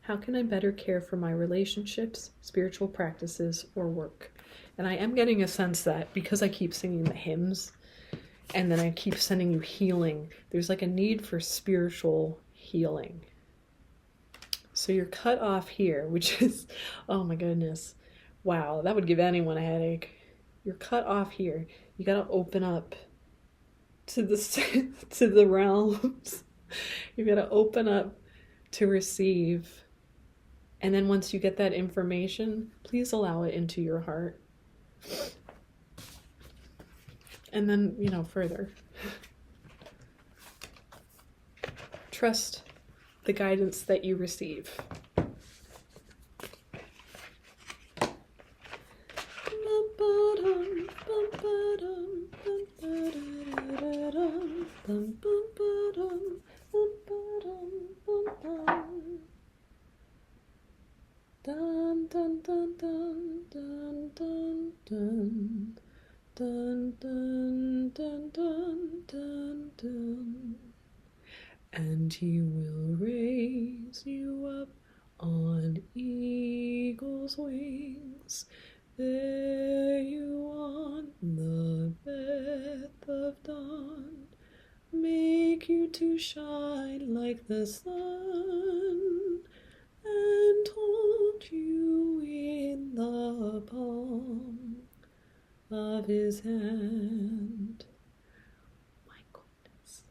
Speaker 1: How can I better care for my relationships, spiritual practices, or work? And I am getting a sense that because I keep singing the hymns and then I keep sending you healing, there's like a need for spiritual healing. So you're cut off here, which is, oh my goodness. Wow, that would give anyone a headache. You're cut off here. You gotta open up to the realms. You gotta open up to receive. And then once you get that information, please allow it into your heart. And then, further. Trust the guidance that you receive. Dun dun dun dun dun dun dun dun dun dun dun dun dun. And he will raise you up on eagle's wings. There you on the bed of dawn, make you to shine like the sun, and hold you in the palm of his hand. My goodness.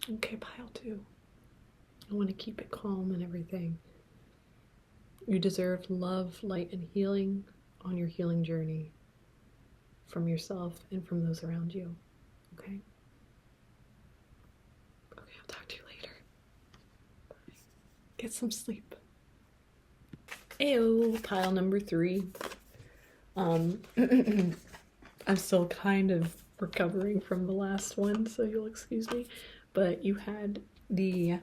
Speaker 1: Okay, pile two. I want to keep it calm and everything. You deserve love, light, and healing on your healing journey from yourself and from those around you. Okay? Okay, I'll talk to you later. Bye. Get some sleep. Ayo, pile number 3. I'm still kind of recovering from the last one, so you'll excuse me. But you had the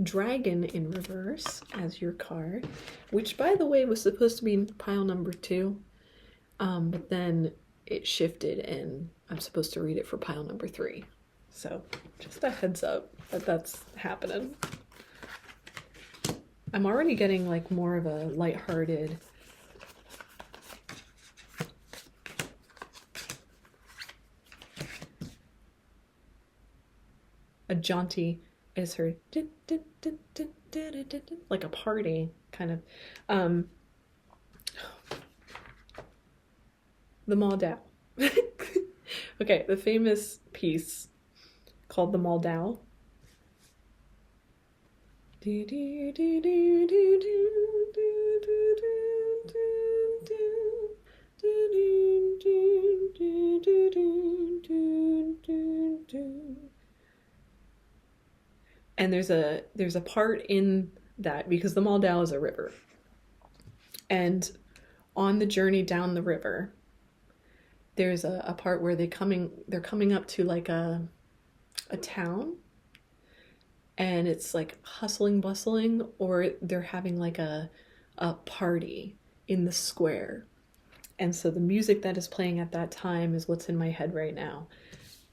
Speaker 1: dragon in reverse as your card, which, by the way, was supposed to be in pile number 2, but then it shifted and I'm supposed to read it for pile number 3. So just a heads up that that's happening. I'm already getting like more of a lighthearted a jaunty is her like a party kind of the Moldau. Okay, the famous piece called the Moldau. And there's a part in that because the Moldau is a river. And on the journey down the river, there's a part where they're coming up to like a town, and it's like hustling, bustling, or they're having like a party in the square. And so the music that is playing at that time is what's in my head right now.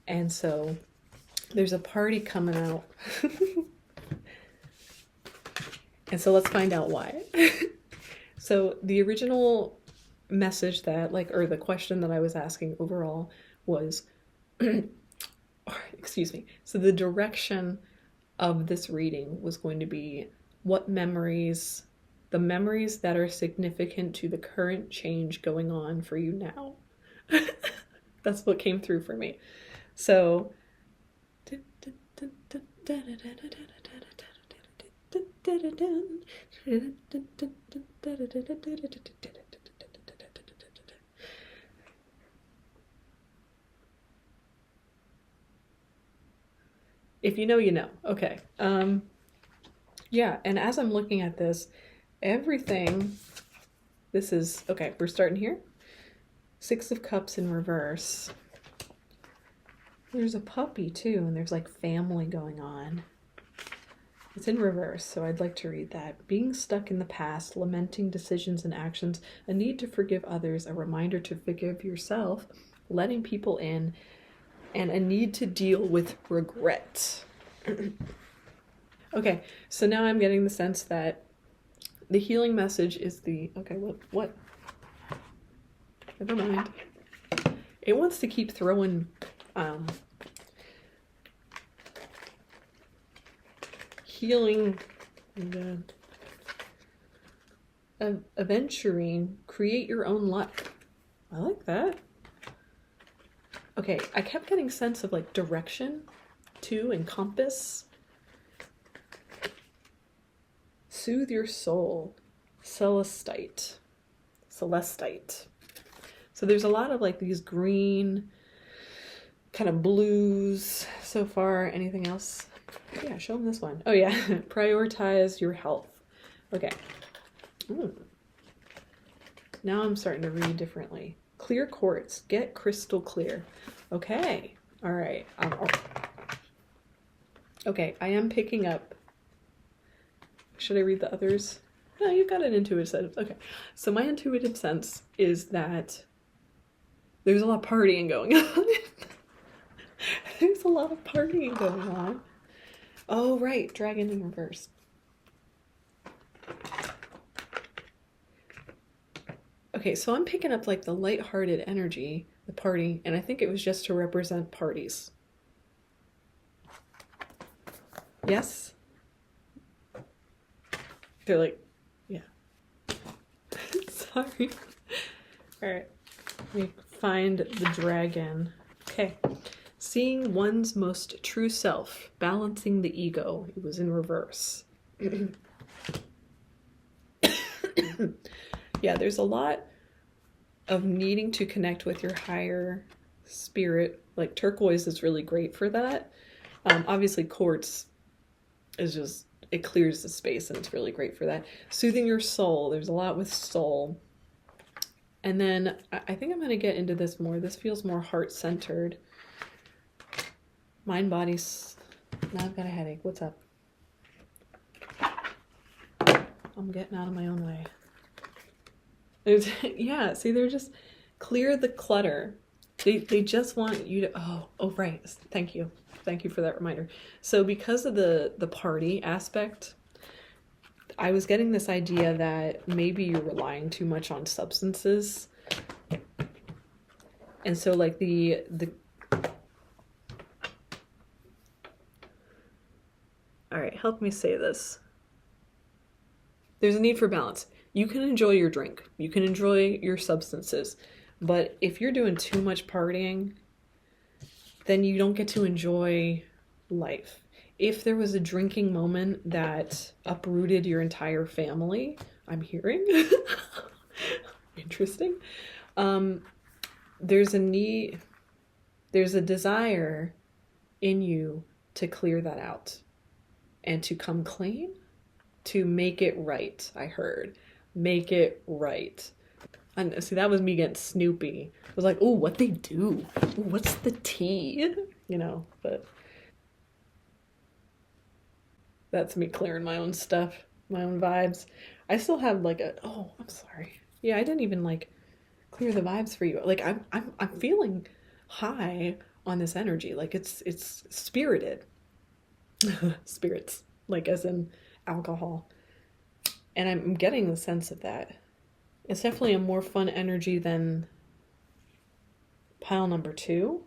Speaker 1: And so there's a party coming out. And so let's find out why. So the original message that or the question that I was asking overall was, excuse me. So the direction of this reading was going to be what memories, the memories that are significant to the current change going on for you now. That's what came through for me. So if you know, you know. Okay. Yeah, and as I'm looking at this, everything, this is, okay, we're starting here. 6 of Cups in reverse. There's a puppy too, and there's like family going on. It's in reverse, so I'd like to read that. Being stuck in the past, lamenting decisions and actions, a need to forgive others, a reminder to forgive yourself, letting people in, and a need to deal with regret. Okay, so now I'm getting the sense that the healing message is the, okay, what? Never mind. It wants to keep throwing healing and adventuring, create your own luck. I like that. Okay, I kept getting sense of like direction too, and compass. Soothe your soul. Celestite. So there's a lot of like these green kind of blues so far. Anything else? Yeah, show them this one. Oh yeah, prioritize your health. Okay. Ooh. Now I'm starting to read differently. Clear quartz. Get crystal clear. Okay. All right. Okay, I am picking up. Should I read the others? No, you've got an intuitive sense. Okay. So my intuitive sense is that there's a lot of partying going on. There's a lot of partying going on. Oh, right. Dragon in reverse. Okay, so I'm picking up like the lighthearted energy, the party, and I think it was just to represent parties. Yes? They're like, yeah. Sorry. All right. Let me find the dragon. Okay. Seeing one's most true self, balancing the ego. It was in reverse. Yeah, there's a lot of needing to connect with your higher spirit. Like turquoise is really great for that. Obviously quartz is just, it clears the space and it's really great for that. Soothing your soul, there's a lot with soul. And then I think I'm going to get into this more. This feels more heart-centered. Mind, body. Now I've got a headache. What's up? I'm getting out of my own way. Yeah, see, they're just clear the clutter. They just want you to, oh right. Thank you. Thank you for that reminder. So because of the party aspect, I was getting this idea that maybe you're relying too much on substances. And so like the all right, help me say this. There's a need for balance. You can enjoy your drink. You can enjoy your substances. But if you're doing too much partying, then you don't get to enjoy life. If there was a drinking moment that uprooted your entire family, I'm hearing, interesting, there's a desire in you to clear that out and to come clean, to make it right. I heard, make it right. And see, that was me getting Snoopy. I was like, oh, what they do? Ooh, what's the tea? You know, but that's me clearing my own stuff, my own vibes. I still have like I'm sorry. Yeah, I didn't even like clear the vibes for you. Like I'm feeling high on this energy. Like it's spirited. Spirits, like as in alcohol. And I'm getting the sense of that. It's definitely a more fun energy than pile number 2.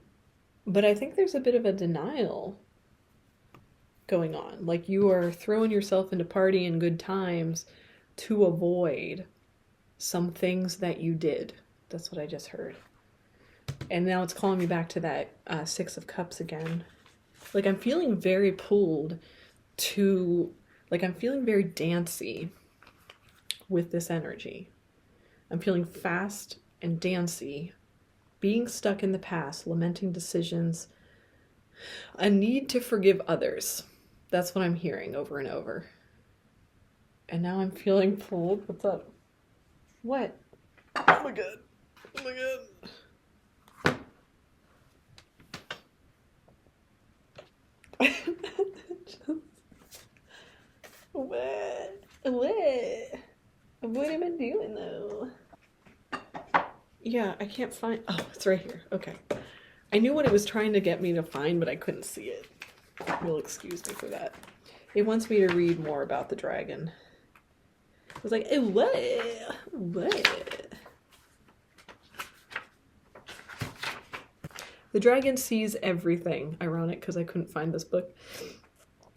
Speaker 1: But I think there's a bit of a denial going on. Like you are throwing yourself into party and good times to avoid some things that you did. That's what I just heard. And now it's calling me back to that 6 of Cups again. Like I'm feeling very pulled to, like I'm feeling very dancey with this energy. I'm feeling fast and dancey, being stuck in the past, lamenting decisions, a need to forgive others. That's what I'm hearing over and over. And now I'm feeling pulled. What's up? What? Oh my god. Oh my god. What am I doing though? Yeah, I can't find, oh, it's right here. Okay. I knew what it was trying to get me to find, but I couldn't see it. You'll excuse me for that. It wants me to read more about the dragon. I was like, what? The dragon sees everything. Ironic, because I couldn't find this book.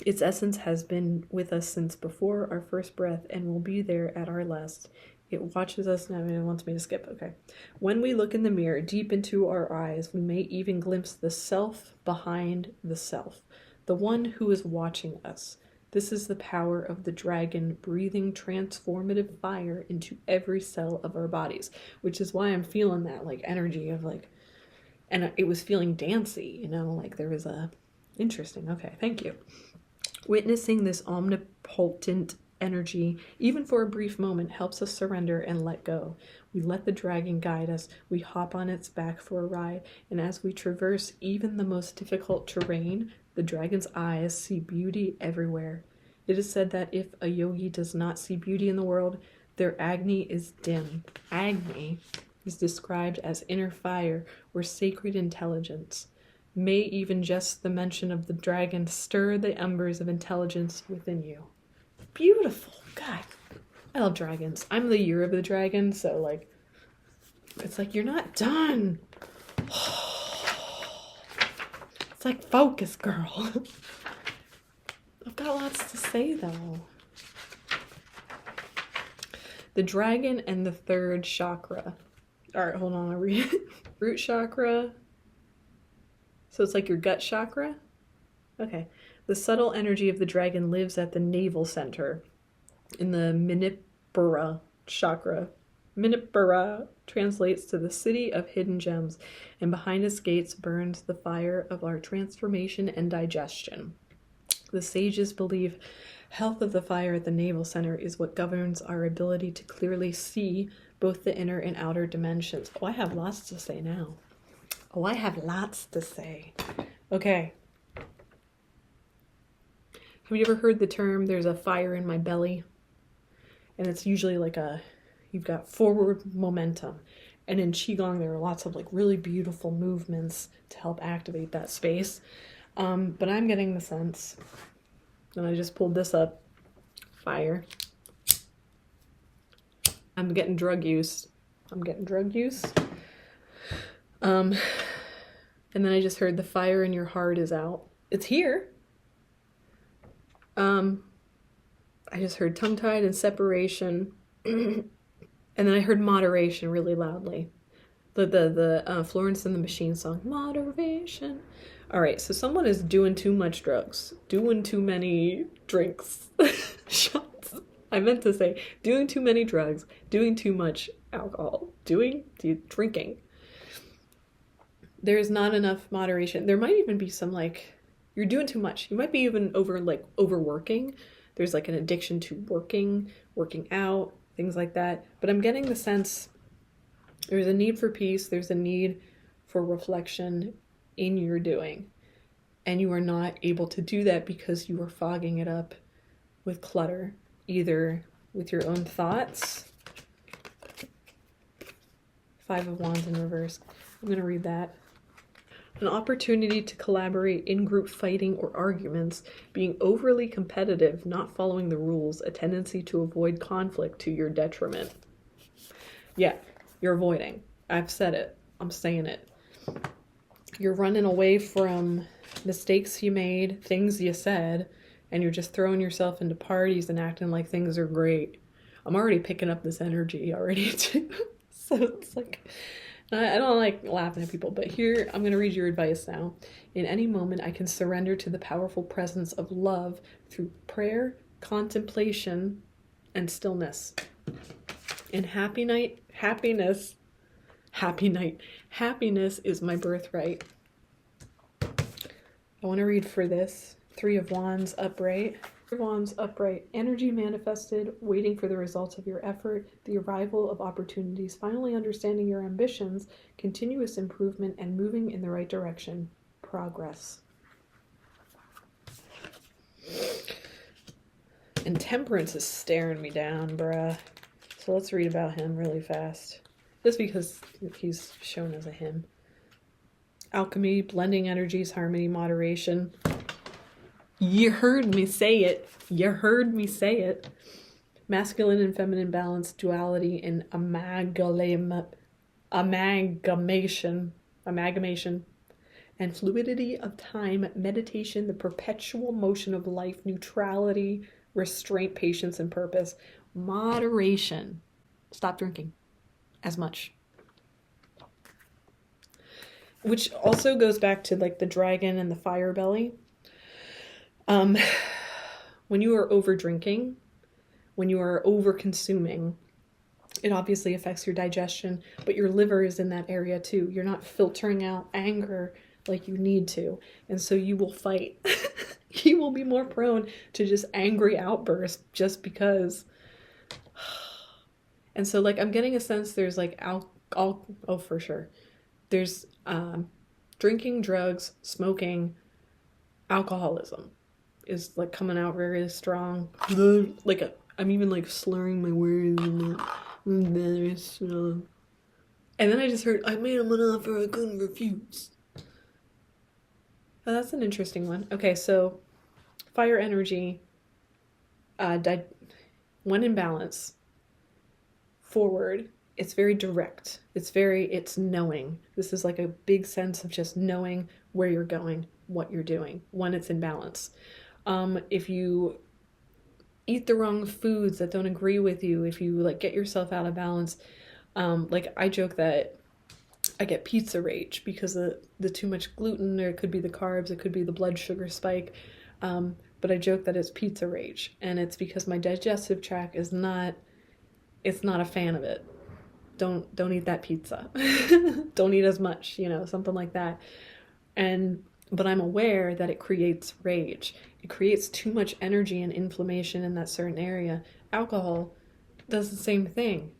Speaker 1: Its essence has been with us since before our first breath and will be there at our last. It watches us now and it wants me to skip. Okay. When we look in the mirror, deep into our eyes, we may even glimpse the self behind the self, the one who is watching us. This is the power of the dragon breathing transformative fire into every cell of our bodies, which is why I'm feeling that like energy of like, and it was feeling dancey, you know, like there was a, interesting. Okay. Thank you. Witnessing this omnipotent energy, even for a brief moment, helps us surrender and let go. We let the dragon guide us. We hop on its back for a ride, and as we traverse even the most difficult terrain, the dragon's eyes see beauty everywhere. It is said that if a yogi does not see beauty in the world, their agni is dim. Agni is described as inner fire or sacred intelligence. May even just the mention of the dragon stir the embers of intelligence within you. Beautiful. God, I love dragons. I'm the year of the dragon, so like, it's like, you're not done. It's like, focus, girl. I've got lots to say, though. The dragon and the 3rd chakra. All right, hold on, I'll read it. Root chakra. So it's like your gut chakra? Okay. The subtle energy of the dragon lives at the navel center, in the Manipura chakra. Minipura translates to the city of hidden gems, and behind its gates burns the fire of our transformation and digestion. The sages believe health of the fire at the navel center is what governs our ability to clearly see both the inner and outer dimensions. Oh, I have lots to say now. Oh, I have lots to say. Okay. Have you ever heard the term, there's a fire in my belly? And it's usually like you've got forward momentum. And in Qigong, there are lots of like really beautiful movements to help activate that space. But I'm getting the sense, and I just pulled this up, fire. I'm getting drug use. And then I just heard the fire in your heart is out. It's here. I just heard tongue-tied and separation. And then I heard moderation really loudly. The Florence and the Machine song, Moderation. All right, so someone is doing too much drugs, doing too many drinks, shots. I meant to say doing too many drugs, doing too much alcohol, drinking. There's not enough moderation. There might even be some like, you're doing too much. You might be even overworking. There's like an addiction to working out, things like that. But I'm getting the sense there's a need for peace. There's a need for reflection in your doing. And you are not able to do that because you are fogging it up with clutter, either with your own thoughts. Five of Wands in reverse. I'm going to read that. An opportunity to collaborate in group fighting or arguments, being overly competitive, not following the rules, a tendency to avoid conflict to your detriment. Yeah, you're avoiding. I've said it. I'm saying it. You're running away from mistakes you made, things you said, and you're just throwing yourself into parties and acting like things are great. I'm already picking up this energy already too. So it's like, I don't like laughing at people, but here I'm going to read your advice now. In any moment, I can surrender to the powerful presence of love through prayer, contemplation, and stillness. In happiness is my birthright. I want to read for this. Three of Wands upright. Wands upright. Energy manifested, waiting for the results of your effort, the arrival of opportunities, finally understanding your ambitions, continuous improvement, and moving in the right direction. Progress. And Temperance is staring me down, bruh. So let's read about him really fast. Just because he's shown as a him. Alchemy, blending energies, harmony, moderation. You heard me say it. Masculine and feminine balance, duality, and amalgamation, and fluidity of time, meditation, the perpetual motion of life, neutrality, restraint, patience, and purpose. Moderation. Stop drinking as much. Which also goes back to like the dragon and the fire belly. When you are over drinking, when you are over consuming, it obviously affects your digestion, but your liver is in that area too. You're not filtering out anger like you need to. And so you will fight. You will be more prone to just angry outbursts just because. And so like I'm getting a sense there's like oh for sure. There's drinking, drugs, smoking, alcoholism is like coming out very strong. Like I'm even like slurring my words and then I just heard, I made him an offer I couldn't refuse. Oh, that's an interesting one. Okay, so fire energy, when in balance, forward, it's very direct. It's knowing. This is like a big sense of just knowing where you're going, what you're doing, when it's in balance. If you eat the wrong foods that don't agree with you, if you like get yourself out of balance, like I joke that I get pizza rage because of the too much gluten, or it could be the carbs, it could be the blood sugar spike. But I joke that it's pizza rage, and it's because my digestive tract is not it's not a fan of it. Don't eat that pizza. Don't eat as much, something like that. But I'm aware that it creates rage. It creates too much energy and inflammation in that certain area. Alcohol does the same thing.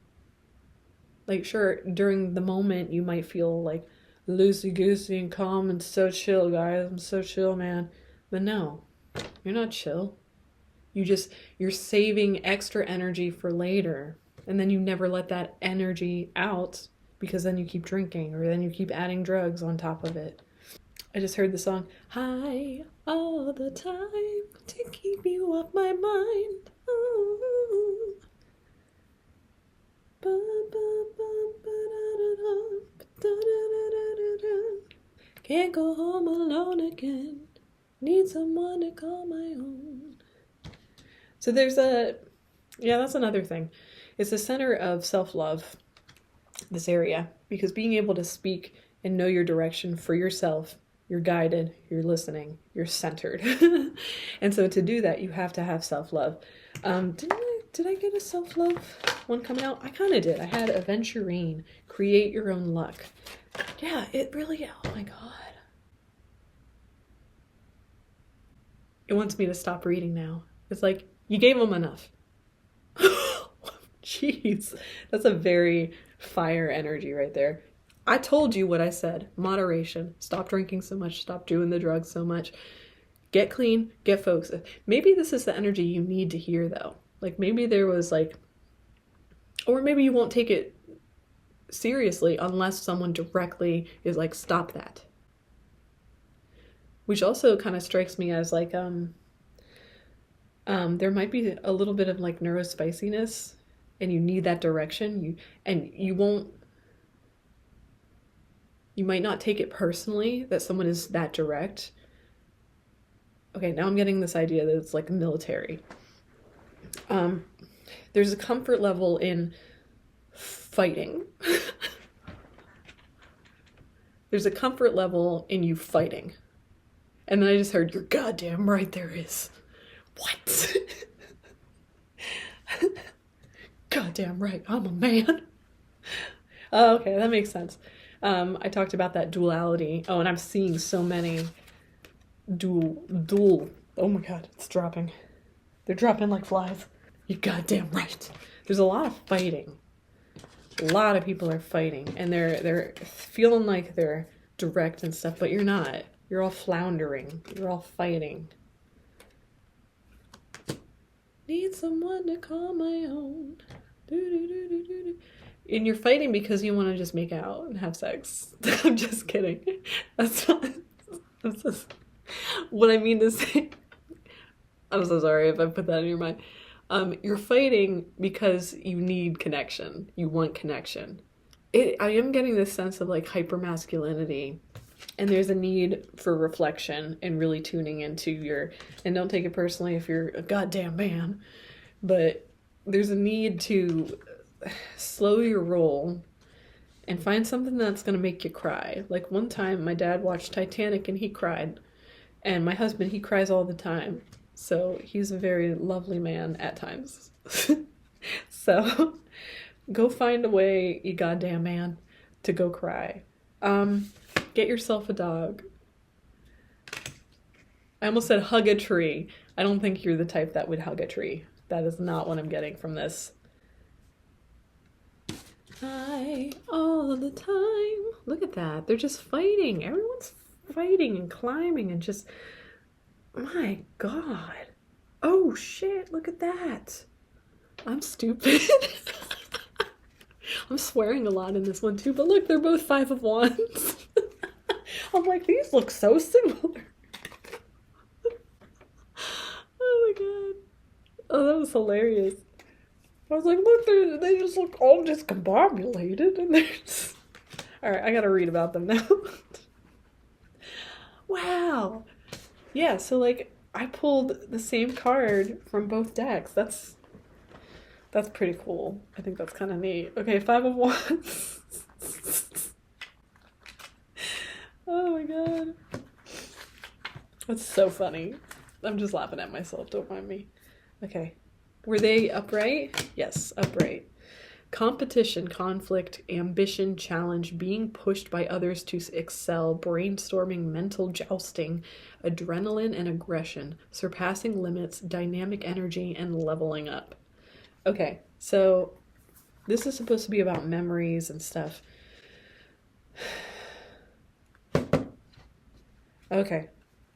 Speaker 1: Like, sure, during the moment you might feel like loosey-goosey and calm and so chill, guys. I'm so chill, man. But no, you're not chill. You're saving extra energy for later. And then you never let that energy out because then you keep drinking or then you keep adding drugs on top of it. I just heard the song, high all the time to keep you off my mind. Ooh. Can't go home alone again. Need someone to call my own. So that's another thing. It's the center of self-love, this area, because being able to speak and know your direction for yourself, you're guided, you're listening, you're centered. And so to do that, you have to have self-love. Did I get a self-love one coming out? I kind of did. I had Aventurine, create your own luck. Yeah, it really, oh my God. It wants me to stop reading now. It's like, you gave them enough. Jeez, that's a very fire energy right there. I told you what I said. Moderation. Stop drinking so much. Stop doing the drugs so much. Get clean. Get focused. Maybe this is the energy you need to hear, though. Like, maybe there was like, or maybe you won't take it seriously unless someone directly is like, stop that. Which also kind of strikes me as like, there might be a little bit of like neurospiciness and you need that direction. You might not take it personally that someone is that direct. Okay, now I'm getting this idea that it's like military. There's a comfort level in fighting. There's a comfort level in you fighting. And then I just heard, you're goddamn right there is. What? Goddamn right, I'm a man. Oh, okay, that makes sense. I talked about that duality. Oh, and I'm seeing so many dual. Oh my God, it's dropping. They're dropping like flies. You're goddamn right. There's a lot of fighting. A lot of people are fighting, and they're feeling like they're direct and stuff, but you're not. You're all floundering. You're all fighting. Need someone to call my own. And you're fighting because you want to just make out and have sex. I'm just kidding. That's just what I mean to say. I'm so sorry if I put that in your mind. You're fighting because you need connection. You want connection. I am getting this sense of like hypermasculinity, and there's a need for reflection and really tuning into and don't take it personally if you're a goddamn man, but there's a need to slow your roll and find something that's going to make you cry. Like one time my dad watched Titanic and he cried, and my husband, he cries all the time. So he's a very lovely man at times. So go find a way, you goddamn man, to go cry. Get yourself a dog. I almost said hug a tree. I don't think you're the type that would hug a tree. That is not what I'm getting from this. Hi, all the time. Look at that. They're just fighting. Everyone's fighting and climbing and just... My God. Oh shit, look at that. I'm stupid. I'm swearing a lot in this one too, but look, they're both 5 of Wands. I'm like, these look so similar. Oh my God. Oh, that was hilarious. I was like, look, they just look all discombobulated and they're just... Alright, I gotta read about them now. Wow. Yeah, so like I pulled the same card from both decks. That's pretty cool. I think that's kind of neat. Okay, 5 of Wands. Oh my God. That's so funny. I'm just laughing at myself, don't mind me. Okay. Were they upright? Yes, upright. Competition, conflict, ambition, challenge, being pushed by others to excel, brainstorming, mental jousting, adrenaline and aggression, surpassing limits, dynamic energy, and leveling up. Okay, so this is supposed to be about memories and stuff. Okay.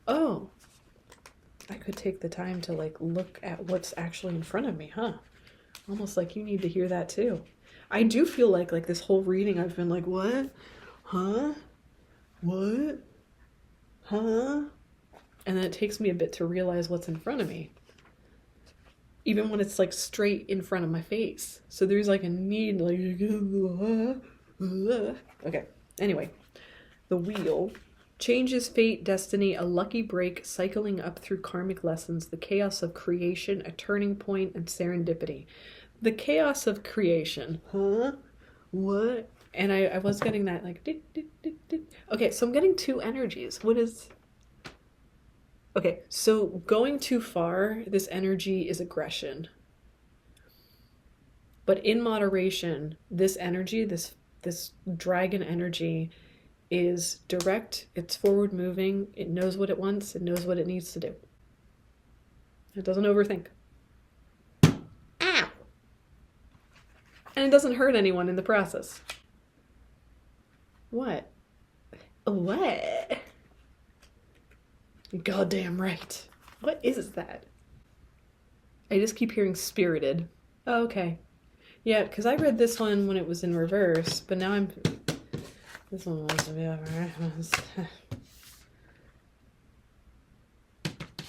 Speaker 1: Oh, I could take the time to like look at what's actually in front of me, huh? Almost like you need to hear that too. I do feel like this whole reading I've been like, what? Huh? What? Huh? And then it takes me a bit to realize what's in front of me. Even when it's like straight in front of my face. So there's like a need, like, okay. Anyway, the wheel. Changes fate, destiny, a lucky break, cycling up through karmic lessons, the chaos of creation, a turning point, and serendipity. The chaos of creation. Huh? What? And I was getting that like, okay, so I'm getting two energies. What is... Okay, so going too far, this energy is aggression. But in moderation, this energy, this dragon energy is direct, it's forward moving, it knows what it wants, it knows what it needs to do. It doesn't overthink. Ow! And it doesn't hurt anyone in the process. What? What? Goddamn right. What is that? I just keep hearing spirited. Oh, okay. Yeah, because I read this one when it was in reverse, but now this one wants to be over.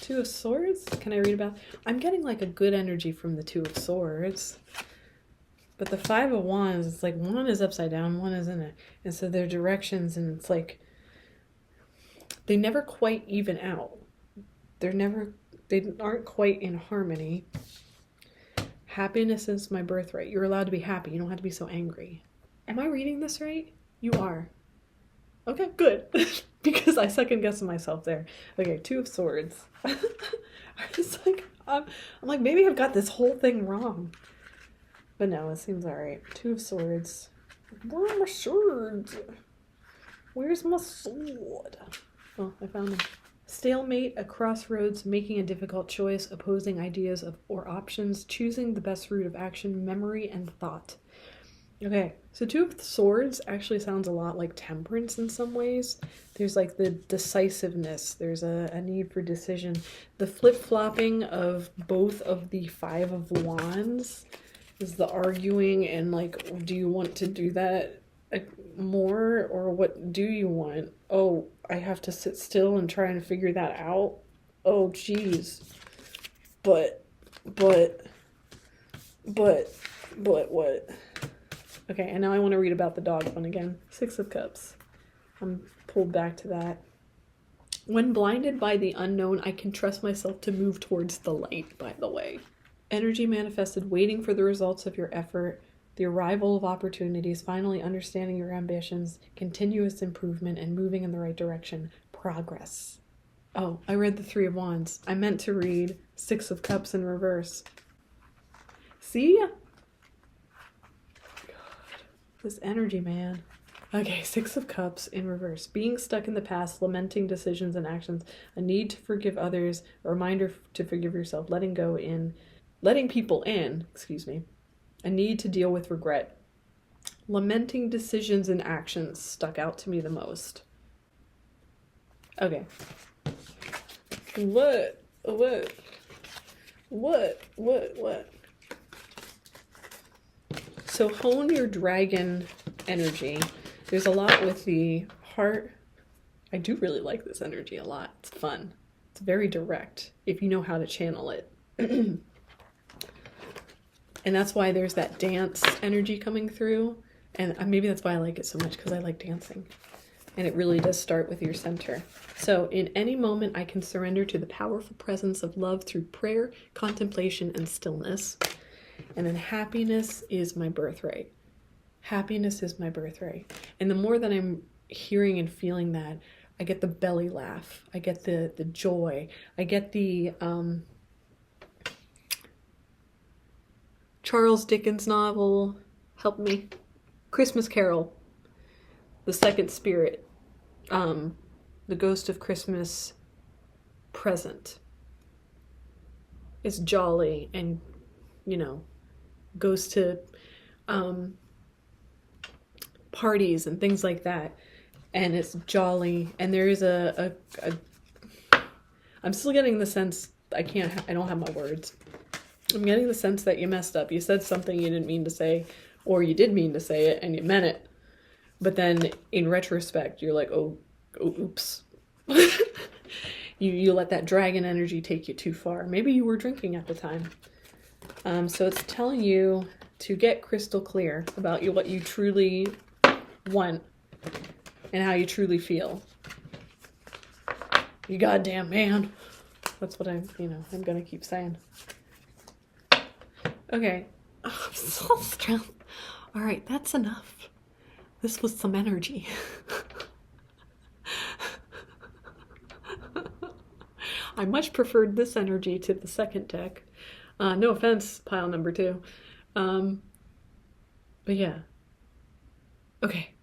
Speaker 1: Two of Swords? Can I read about? I'm getting like a good energy from the Two of Swords. But the Five of Wands, it's like one is upside down, one is in it. And so they're directions, and it's like they never quite even out. They aren't quite in harmony. Happiness is my birthright. You're allowed to be happy. You don't have to be so angry. Am I reading this right? You are. Okay, good. Because I second guessed myself there. Okay, Two of Swords. I was like, I'm like, maybe I've got this whole thing wrong. But no, it seems alright. Two of Swords. Where are my swords? Where's my sword? Oh, I found them. Stalemate, a crossroads, making a difficult choice, opposing ideas or options, choosing the best route of action, memory, and thought. Okay, so Two of Swords actually sounds a lot like Temperance in some ways. There's like the decisiveness, there's a need for decision. The flip-flopping of both of the Five of Wands is the arguing and like, do you want to do that more, or what do you want? Oh, I have to sit still and try and figure that out. Oh, geez. But what? Okay, and now I want to read about the dog one again. Six of Cups. I'm pulled back to that. When blinded by the unknown, I can trust myself to move towards the light, by the way. Energy manifested, waiting for the results of your effort, the arrival of opportunities, finally understanding your ambitions, continuous improvement, and moving in the right direction. Progress. Oh, I read the Three of Wands. I meant to read Six of Cups in reverse. See? God, this energy, man. Okay, Six of Cups in reverse. Being stuck in the past, lamenting decisions and actions, a need to forgive others, a reminder to forgive yourself, letting people in, a need to deal with regret. Lamenting decisions and actions stuck out to me the most. Okay. What? So hone your dragon energy. There's a lot with the heart. I do really like this energy a lot. It's fun. It's very direct if you know how to channel it. And that's why there's that dance energy coming through. And maybe that's why I like it so much, because I like dancing. And it really does start with your center. So in any moment, I can surrender to the powerful presence of love through prayer, contemplation, and stillness. And then happiness is my birthright. Happiness is my birthright. And the more that I'm hearing and feeling that, I get the belly laugh. I get the joy. I get the Charles Dickens novel, help me. Christmas Carol. The second spirit. The ghost of Christmas present. Is jolly and, you know, goes to parties and things like that. And it's jolly. And there is I'm still getting the sense, I don't have my words. I'm getting the sense that you messed up. You said something you didn't mean to say, or you did mean to say it and you meant it. But then in retrospect, you're like, oh oops. You let that dragon energy take you too far. Maybe you were drinking at the time. So it's telling you to get crystal clear about what you truly want and how you truly feel. You goddamn man. That's what I'm gonna keep saying. Okay. Oh, I'm so stressed. All right, that's enough. This was some energy. I much preferred this energy to the second deck. No offense, pile number 2. But yeah. Okay.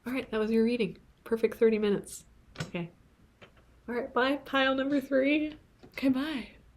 Speaker 1: All right, that was your reading. Perfect 30 minutes. Okay. All right, bye, pile number 3. Okay, bye.